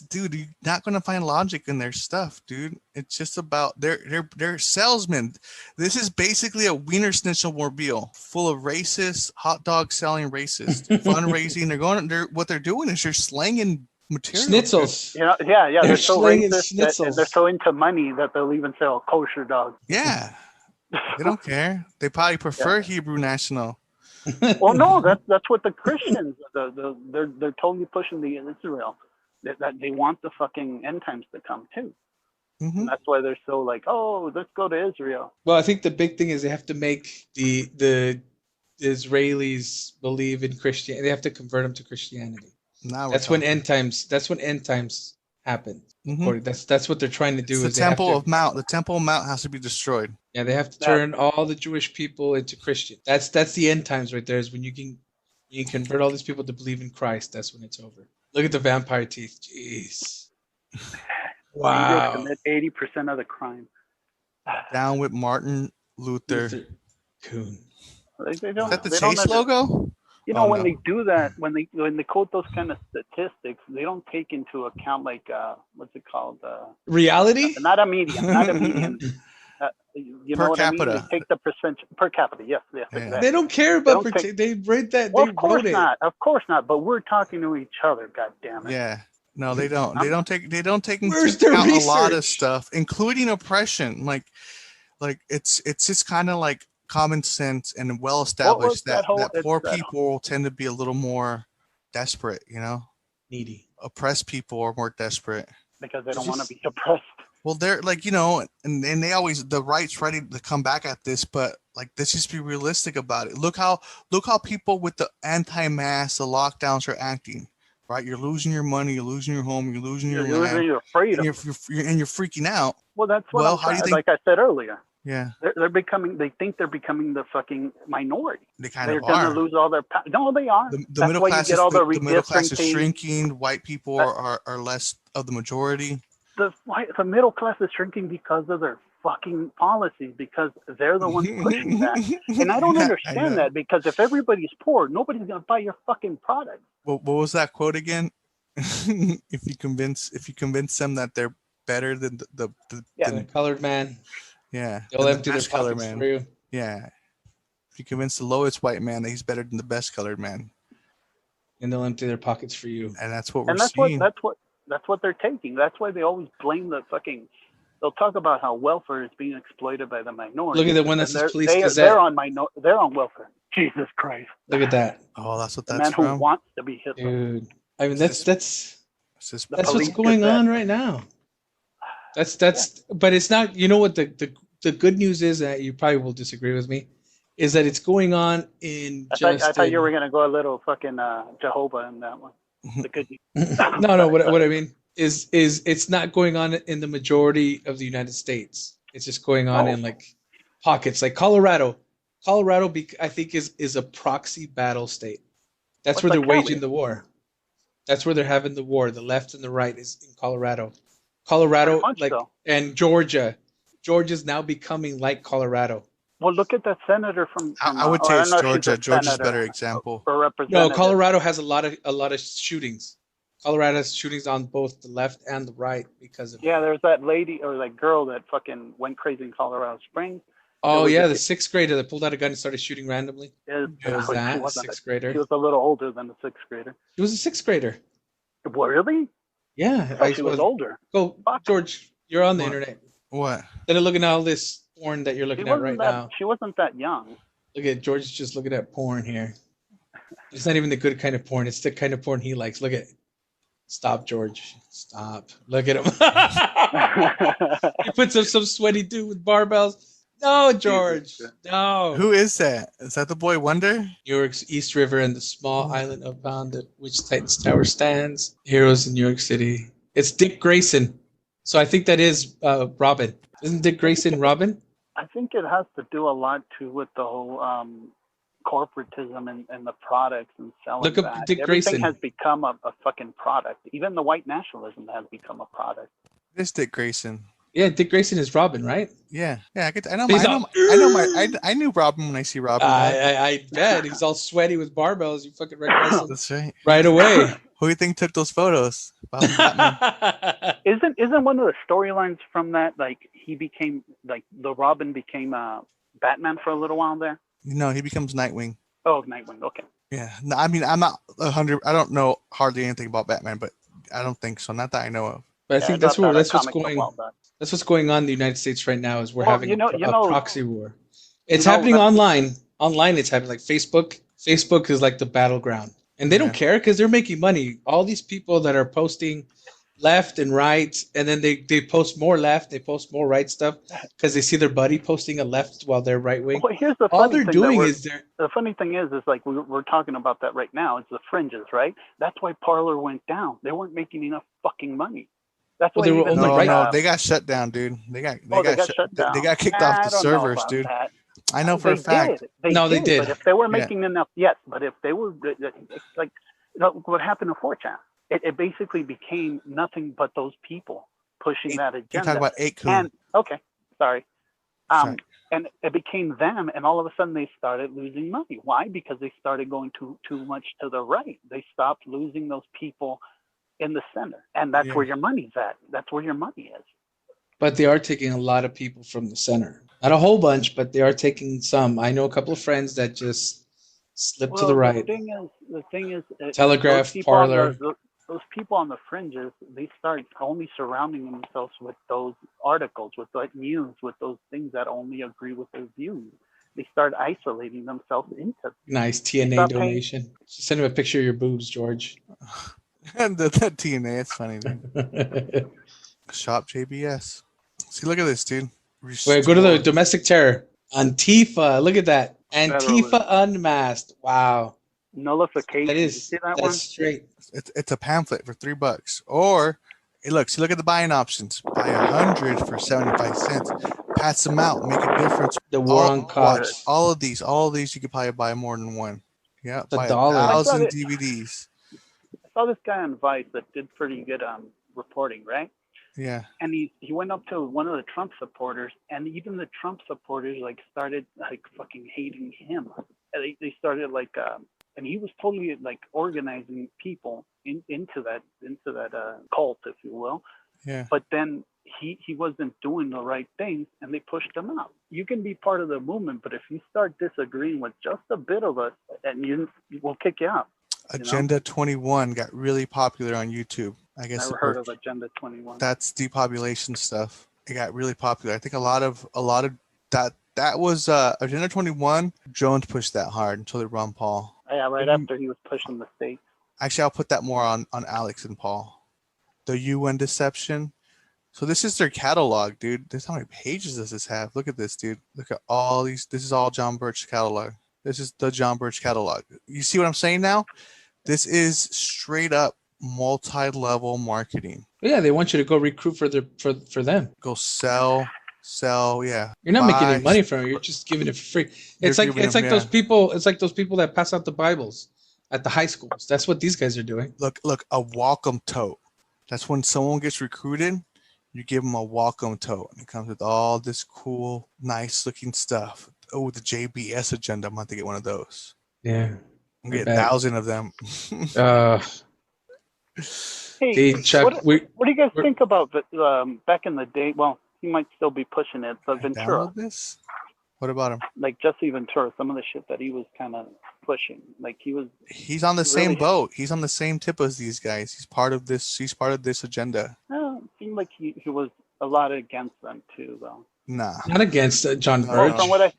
Dude, you're not gonna find logic in their stuff, dude. It's just about they're salesmen. This is basically a Wiener Schnitzel mobile full of racist hot dog selling racists fundraising. What they're doing is you're slanging Material. Schnitzels. You know, yeah. They're They're so slinging racist and they're schnitzels. so into money that they'll even sell kosher dogs. Yeah, they don't care. They probably Yeah. prefer Hebrew National. Well, no, that's what the Christians, they're totally pushing the Israel, that they want the fucking end times to come too, Hmm. and that's why they're so like, oh, let's go to Israel. Well, I think the big thing is they have to make the Israelis believe in Christianity. They have to convert them to Christianity. Now we're That's when talking. end times. That's when end times happen. Mhm. That's what they're trying to It's do. the Is they have Temple to. of Mount. The Temple of Mount has to be destroyed. Yeah, they have to That turn all the Jewish people into Christian. That's the end times right there. Is when you can convert all these people to believe in Christ. That's when it's over. Look at the vampire teeth. Jeez. Negroes Wow. commit 80% of the crime. Down with Martin Luther. Luther Coon. They Is don't. that the They don't. Chase logo? You know, Oh, when no. they do that, when they quote those kind of statistics, they don't take into account like what's it called? Reality? Not a median, not a median. You Per know what I mean? capita. They take the percentage per capita. Yes, Yeah. exactly. They don't care They about don't take. they read that. Well, They of course wrote it. not. Of course not. But we're talking to each other. God damn it. Yeah. No, they don't. They I'm- don't take. They don't take into Where's the account a lot of research? stuff, including oppression. Like it's just kind of like common sense and well established that whole- it's poor that- people tend to be a little more desperate. Needy. Oppressed people are more desperate. Because they don't It's want to just- be oppressed. Well, they're like, and they always, the right's ready to come back at this, but like, let's just be realistic about it. Look how people with the anti-mask, the lockdowns are acting, right? You're losing your money, you're losing your home, you're losing your land, You're afraid and of. you're freaking out. Well, that's what Well, I'm how do you trying. think- Like I said earlier, Yeah, they're becoming. They think they're becoming the fucking minority. they kind They're of gonna are. lose all their. No, they are. The That's middle why you class get is all the the middle class is redistricting. shrinking. White people are less of the majority. The middle class is shrinking because of their fucking policies, because they're the ones pushing that. And I don't Yeah, understand know. that, because if everybody's poor, nobody's gonna buy your fucking product. What was that quote again? if you convince them that they're better than the Yeah. The colored man. yeah, They'll than the empty their best colored pockets man. for you. Yeah. If you convince the lowest white man that he's better than the best colored man. And they'll empty their pockets for you. And that's what we're And that's seeing. what they're taking. That's why they always blame the fucking. They'll talk about how welfare is being exploited by the minority. Look at the one that And says Police they're Gazette. they're on welfare. Jesus Christ. Look at that. Oh, that's what The that's man who from. wants to be Hitler. Dude. I mean This that's It's just- The what's Police going Gazette. on right now. That's but it's not, you know what the good news is, that you probably will disagree with me, is that it's going on in I thought you were gonna go a little fucking Jehovah in that one. The good no, what I mean is it's not going on in the majority of the United States. It's just going on in like pockets, like Colorado. I think is a proxy battle state. That's What's where they're like Cali? waging the war. That's where they're having the war. The left and the right is in Colorado. Colorado, Pretty much like, so. and Georgia. Georgia's now becoming like Colorado. Well, look at that senator from. I would say I it's don't know if she's Georgia. a Georgia's a senator better example. or No, representative. Colorado has a lot of shootings. Colorado has shootings on both the left and the right because of. Yeah, there's that lady or that girl that fucking went crazy in Colorado Springs. Oh was yeah, a the kid- sixth grader that pulled out a gun and started shooting randomly. Is, It was she that wasn't sixth grader. She was a little older than the sixth grader. She was a sixth grader. Really? Yeah, I thought she was older. Go, Fuck. George. You're on the What? internet. What? Instead of looking at all this porn that you're She looking at right wasn't that. now. She wasn't that young. Look at George is just looking at porn here. It's not even the good kind of porn. It's the kind of porn he likes. Look at. Stop, George. Stop. Look at him. He puts up some sweaty dude with barbells. No, George. No. Who is that? Is that the boy Wonder? New York's East River and the small island upon which Titan's Tower stands. Heroes in New York City. It's Dick Grayson. So I think that is Robin. Isn't Dick Grayson Robin? I think it has to do a lot too with the whole corporatism and the products and selling. Look up that. Dick Everything Grayson. has become a fucking product. Even the white nationalism has become a product. This Dick Grayson. Yeah, Dick Grayson is Robin, right? Yeah, I know. He's I knew Robin when I see Robin. I bet. He's all sweaty with barbells. You fucking recognize him That's right. right away. Who do you think took those photos? Batman. Isn't one of the storylines from that, like, he became, like, the Robin became Batman for a little while there? No, he becomes Nightwing. Oh, Nightwing. Okay. Yeah, no, I mean, I'm not 100. I don't know hardly anything about Batman, but I don't think so. Not that I know of. But I Yeah, I think that's dropped out of what's comics a going. while back. That's what's going on in the United States right now. Is we're Well, having a proxy war. It's you know happening that online. Online, it's happening like Facebook. Facebook is like the battleground, and they don't Yeah. care because they're making money. All these people that are posting left and right, and then they post more left, they post more right stuff because they see their buddy posting a left while they're right wing. Well, here's the All funny they're thing that doing we're is they're the funny thing is like we're talking about that right now. It's the fringes, right? That's why Parlor went down. They weren't making enough fucking money. That's Well, why they were even only No, like right. no, they got shut down, dude. They got oh, they got shut they down. got kicked off the I don't know servers, about dude. that. I know for They a fact. did. They No, they did. did. But if they were Yeah. making enough, yes. But if they were it's like what happened to 4chan, it basically became nothing but those people pushing that You agenda. talk about 8kun. And okay, sorry. Sorry. And it became them, and all of a sudden they started losing money. Why? Because they started going too much to the right. They stopped losing those people in the center, and that's Yeah. where your money's at. That's where your money is. But they are taking a lot of people from the center. Not a whole bunch, but they are taking some. I know a couple of friends that just slip to the Well, right. the thing is, Telegraph, those people on Parlor. those people on the fringes, they start only surrounding themselves with those articles, with that news, with those things that only agree with their views. They start isolating themselves into. Nice They TNA start paying. donation. Just send him a picture of your boobs, George. And the TNA, it's funny, dude. Shop JBS. See, look at this, dude. Wait, go to the Restore. domestic terror. Antifa. Look at that. Antifa Federalism. Unmasked. Wow. Nullification. That You is see that that's one? straight. It's a pamphlet for $3. Or hey, look at the buying options. Buy 100 for 75 cents. Pass them out. Make a difference. The war on Watch cops. all of these. All of these you could probably buy more than one. Yeah, It's buy $1. I saw 1,000 it. DVDs. I saw this guy on Vice that did pretty good reporting, right? Yeah. And he went up to one of the Trump supporters, and even the Trump supporters like started like fucking hating him. And they started like, and he was totally like organizing people into that cult, if you will. Yeah. But then he wasn't doing the right things, and they pushed him out. You can be part of the movement, but if you start disagreeing with just a bit of us, and we'll kick you out. Agenda 21 got really popular on YouTube. I guess Never heard of Agenda 21. that's depopulation stuff. It got really popular. I think a lot of that was Agenda 21. Jones pushed that hard until Ron Paul. Yeah, right after he was pushing the state. Actually, I'll put that more on Alex and Paul. The UN deception. So this is their catalog, dude. This how many pages does this have? Look at this, dude. Look at all these. This is all John Birch's catalog. This is the John Birch catalog. You see what I'm saying now? This is straight up multi-level marketing. Yeah, they want you to go recruit for them. Go sell, yeah. You're not making any Buy, money from it. You're just giving it for free. You're It's like giving them, those yeah. people. It's like those people that pass out the Bibles at the high schools. That's what these guys are doing. Look, a welcome tote. That's when someone gets recruited, you give them a welcome tote. And it comes with all this cool, nice looking stuff. Oh, the JBS agenda. I'm going to get one of those. Yeah. I'm going to get 1,000 of them. Hey, Hey, Chuck, what do you guys think about back in the day? Well, he might still be pushing it, but Ventura. Download this? What about him? Like Jesse Ventura, some of the shit that he was kind of pushing. Like He's on the same boat. He's on the same tip as these guys. He's part of this agenda. It seemed like he was a lot against them too, though. Nah. not against John No, Birch. no. From what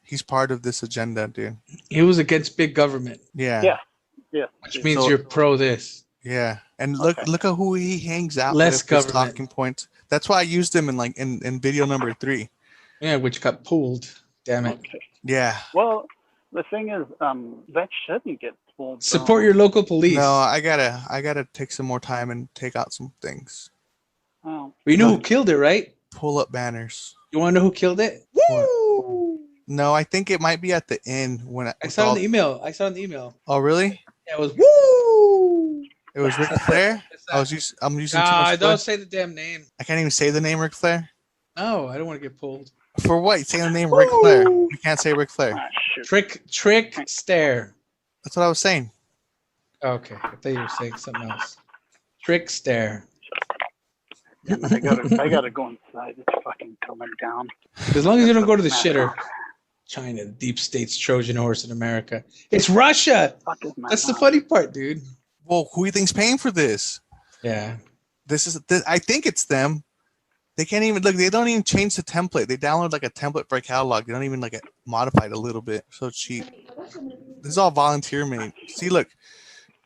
He's part of this agenda, dude. He was against big government, Yeah. which means you're pro this. Yeah. And look at who he hangs out Less with. His government. talking points. That's why I used him in video number 3. Yeah, which got pulled. Damn it. Okay. Yeah. Well, the thing is, that shouldn't get pulled. Support your local police. No, I gotta take some more time and take out some things. Oh, But you know who killed it, right? Pull up banners. You want to know who killed it? Woo! No, I think it might be at the end when I saw it in the email. Oh, really? Yeah, it was woo! It was Ric Flair. I'm using too much. Nah, Flair. don't say the damn name. I can't even say the name Ric Flair. No, I don't want to get pulled. For what? You say the name Ric Flair. You can't say Ric Flair. shoot. Trick stare. That's what I was saying. Okay, I thought you were saying something else. Trick stare. I gotta go inside. It's fucking coming down. As long as you don't go to the shitter. China, deep state's Trojan horse in America. It's Russia. Fuck is my That's the mouth. funny part, dude. Well, who do you think's paying for this? Yeah. I think it's them. They can't even look. They don't even change the template. They download like a template for a catalog. They don't even like modify it a little bit. So cheap. This is all volunteer made. See, look.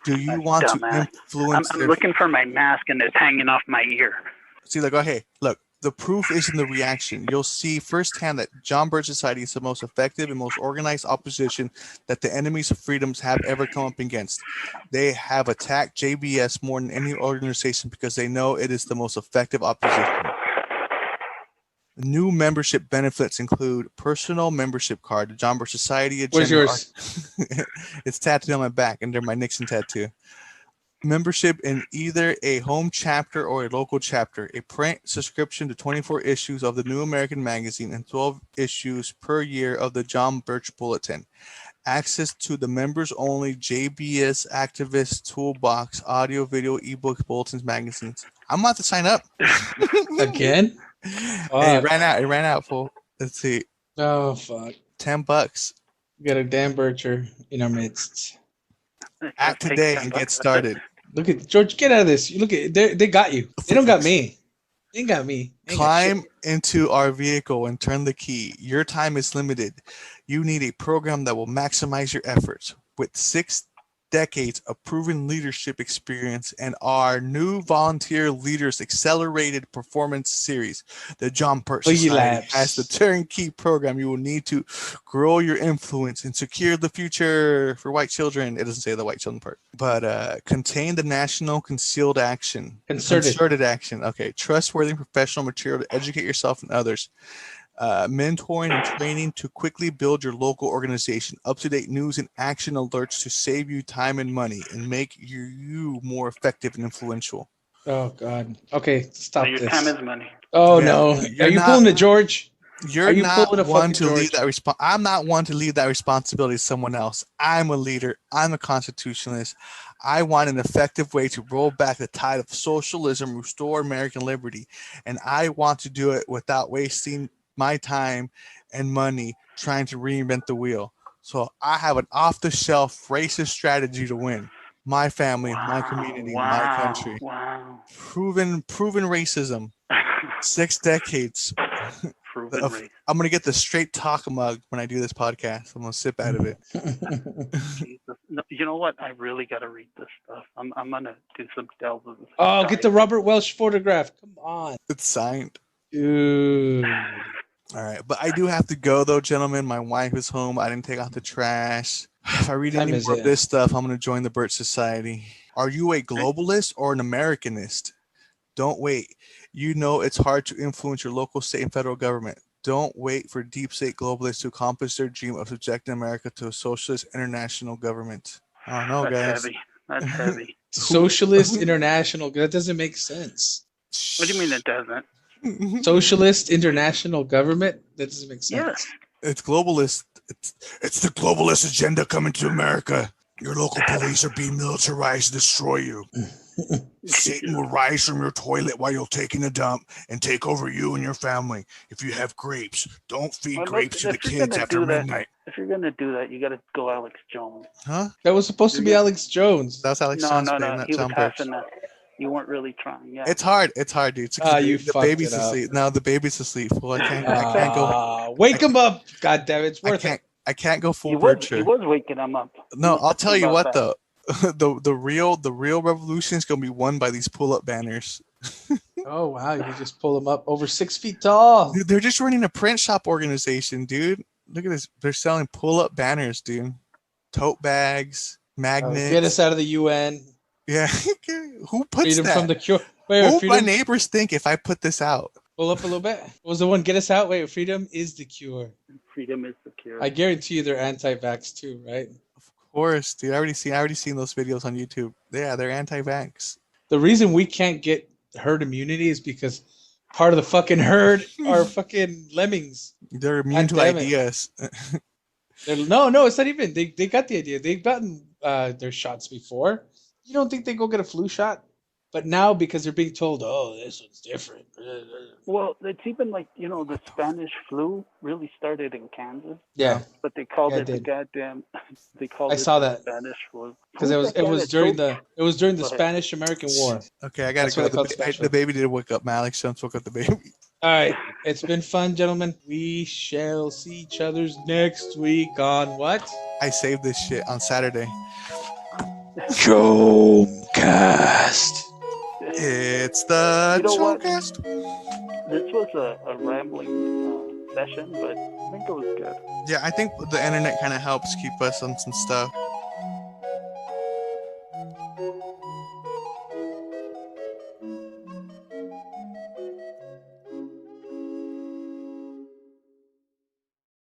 Do you That's want to dumbass. influence I'm their? looking for my mask and it's hanging off my ear. See, like, oh hey, look. The proof is in the reaction. You'll see firsthand that John Birch Society is the most effective and most organized opposition that the enemies of freedoms have ever come up against. They have attacked JBS more than any organization because they know it is the most effective opposition. New membership benefits include personal membership card, the John Birch Society agenda. Where's yours? It's tattooed on my back under my Nixon tattoo. Membership in either a home chapter or a local chapter, a print subscription to 24 issues of the New American Magazine and 12 issues per year of the John Birch Bulletin, access to the members-only JBS Activist Toolbox, audio, video, ebooks, bulletins, magazines. I'm about to sign up. Again? Hey, it ran out, fool. Let's see. Oh, fuck. $10. We got a Dan Bircher in our midst. Act today and get started. Look at George. Get out of this. You look at they got you. They don't got me. They ain't got me. Ain't Climb got into our vehicle and turn the key. Your time is limited. You need a program that will maximize your efforts. With 6 decades of proven leadership experience and our new volunteer leaders accelerated performance series, the John Birch Society has the turnkey program you will need to grow your influence and secure the future for white children. It doesn't say the white children part, but contain the national concealed action. Concerted action. Okay. Trustworthy professional material to educate yourself and others. Mentoring and training to quickly build your local organization, up-to-date news and action alerts to save you time and money and make you more effective and influential. Oh, God. Okay, stop your this. time is money. Oh, yeah, no. Are you pulling the George? You're not one to lead that I'm not one to leave that responsibility to someone else. I'm a leader. I'm a constitutionalist. I want an effective way to roll back the tide of socialism, restore American liberty, and I want to do it without wasting my time and money trying to reinvent the wheel. So I have an off-the-shelf racist strategy to win. My family, my community, my country. Wow. Proven racism. 6 decades. Proven race. I'm gonna get the straight talk mug when I do this podcast. I'm gonna sip out of it. No, you know what? I really gotta read this stuff. I'm gonna do some delves. Oh, get the Robert Welch photograph. Come on. It's signed. Dude. All right, but I do have to go though, gentlemen. My wife is home. I didn't take out the trash. If I read any more of this stuff, I'm gonna join the Birch Society. Are you a globalist or an Americanist? Don't wait. You know it's hard to influence your local, state, and federal government. Don't wait for deep state globalists to accomplish their dream of subjecting America to a socialist international government. I don't know, guys. That's heavy. Socialist international. That doesn't make sense. What do you mean it doesn't? Socialist international government? That doesn't make sense. Yes. It's globalist. It's the globalist agenda coming to America. Your local police are being militarized to destroy you. Satan will rise from your toilet while you're taking a dump and take over you and your family. If you have grapes, don't feed grapes to the kids after midnight. If you're gonna do that, you gotta go Alex Jones. Huh? That was supposed to be Alex Jones. That was Alex Jones. No. He was passing that. You weren't really trying. Yeah. It's hard, dude. The baby's asleep. No, the baby's asleep. Well, I can't go. Wake him up. God damn it. It's worth it. I can't go full He was waking him up. No, I'll tell you what though. The real revolution is gonna be won by these pull-up banners. Oh wow, you can just pull them up over 6 feet tall. Dude, they're just running a print shop organization, dude. Look at this. They're selling pull-up banners, dude. Tote bags, magnets. Get us out of the UN. Yeah. Who puts freedom that? From the cure. Wait, what would my neighbors think if I put this out? Pull up a little bit. What was the one? Get us out. Wait, freedom is the cure. Freedom is the cure. I guarantee you they're anti-vax too, right? Of course, dude. I already seen those videos on YouTube. Yeah, they're anti-vax. The reason we can't get herd immunity is because part of the fucking herd are fucking lemmings. They're immune to ideas. No, it's not even. They got the idea. They've gotten their shots before. You don't think they go get a flu shot? But now because they're being told, oh, this one's different. Well, it's even like, the Spanish flu really started in Kansas, Yeah, but they called yeah, I it the did. goddamn, they I called it saw the that Spanish flu. because Who's it was that guy that told? it was during the Go ahead. Spanish American War. Okay, I gotta That's what go. they called Spanish The flu. baby did wake up, Alex. Don't woke up the baby. All right, it's been fun, gentlemen. We shall see each other's next week on what? I saved this shit on Saturday. Chomcast. It's the You know what? Chomcast. This was a rambling session, but I think it was good. Yeah, I think the internet kind of helps keep us on some stuff.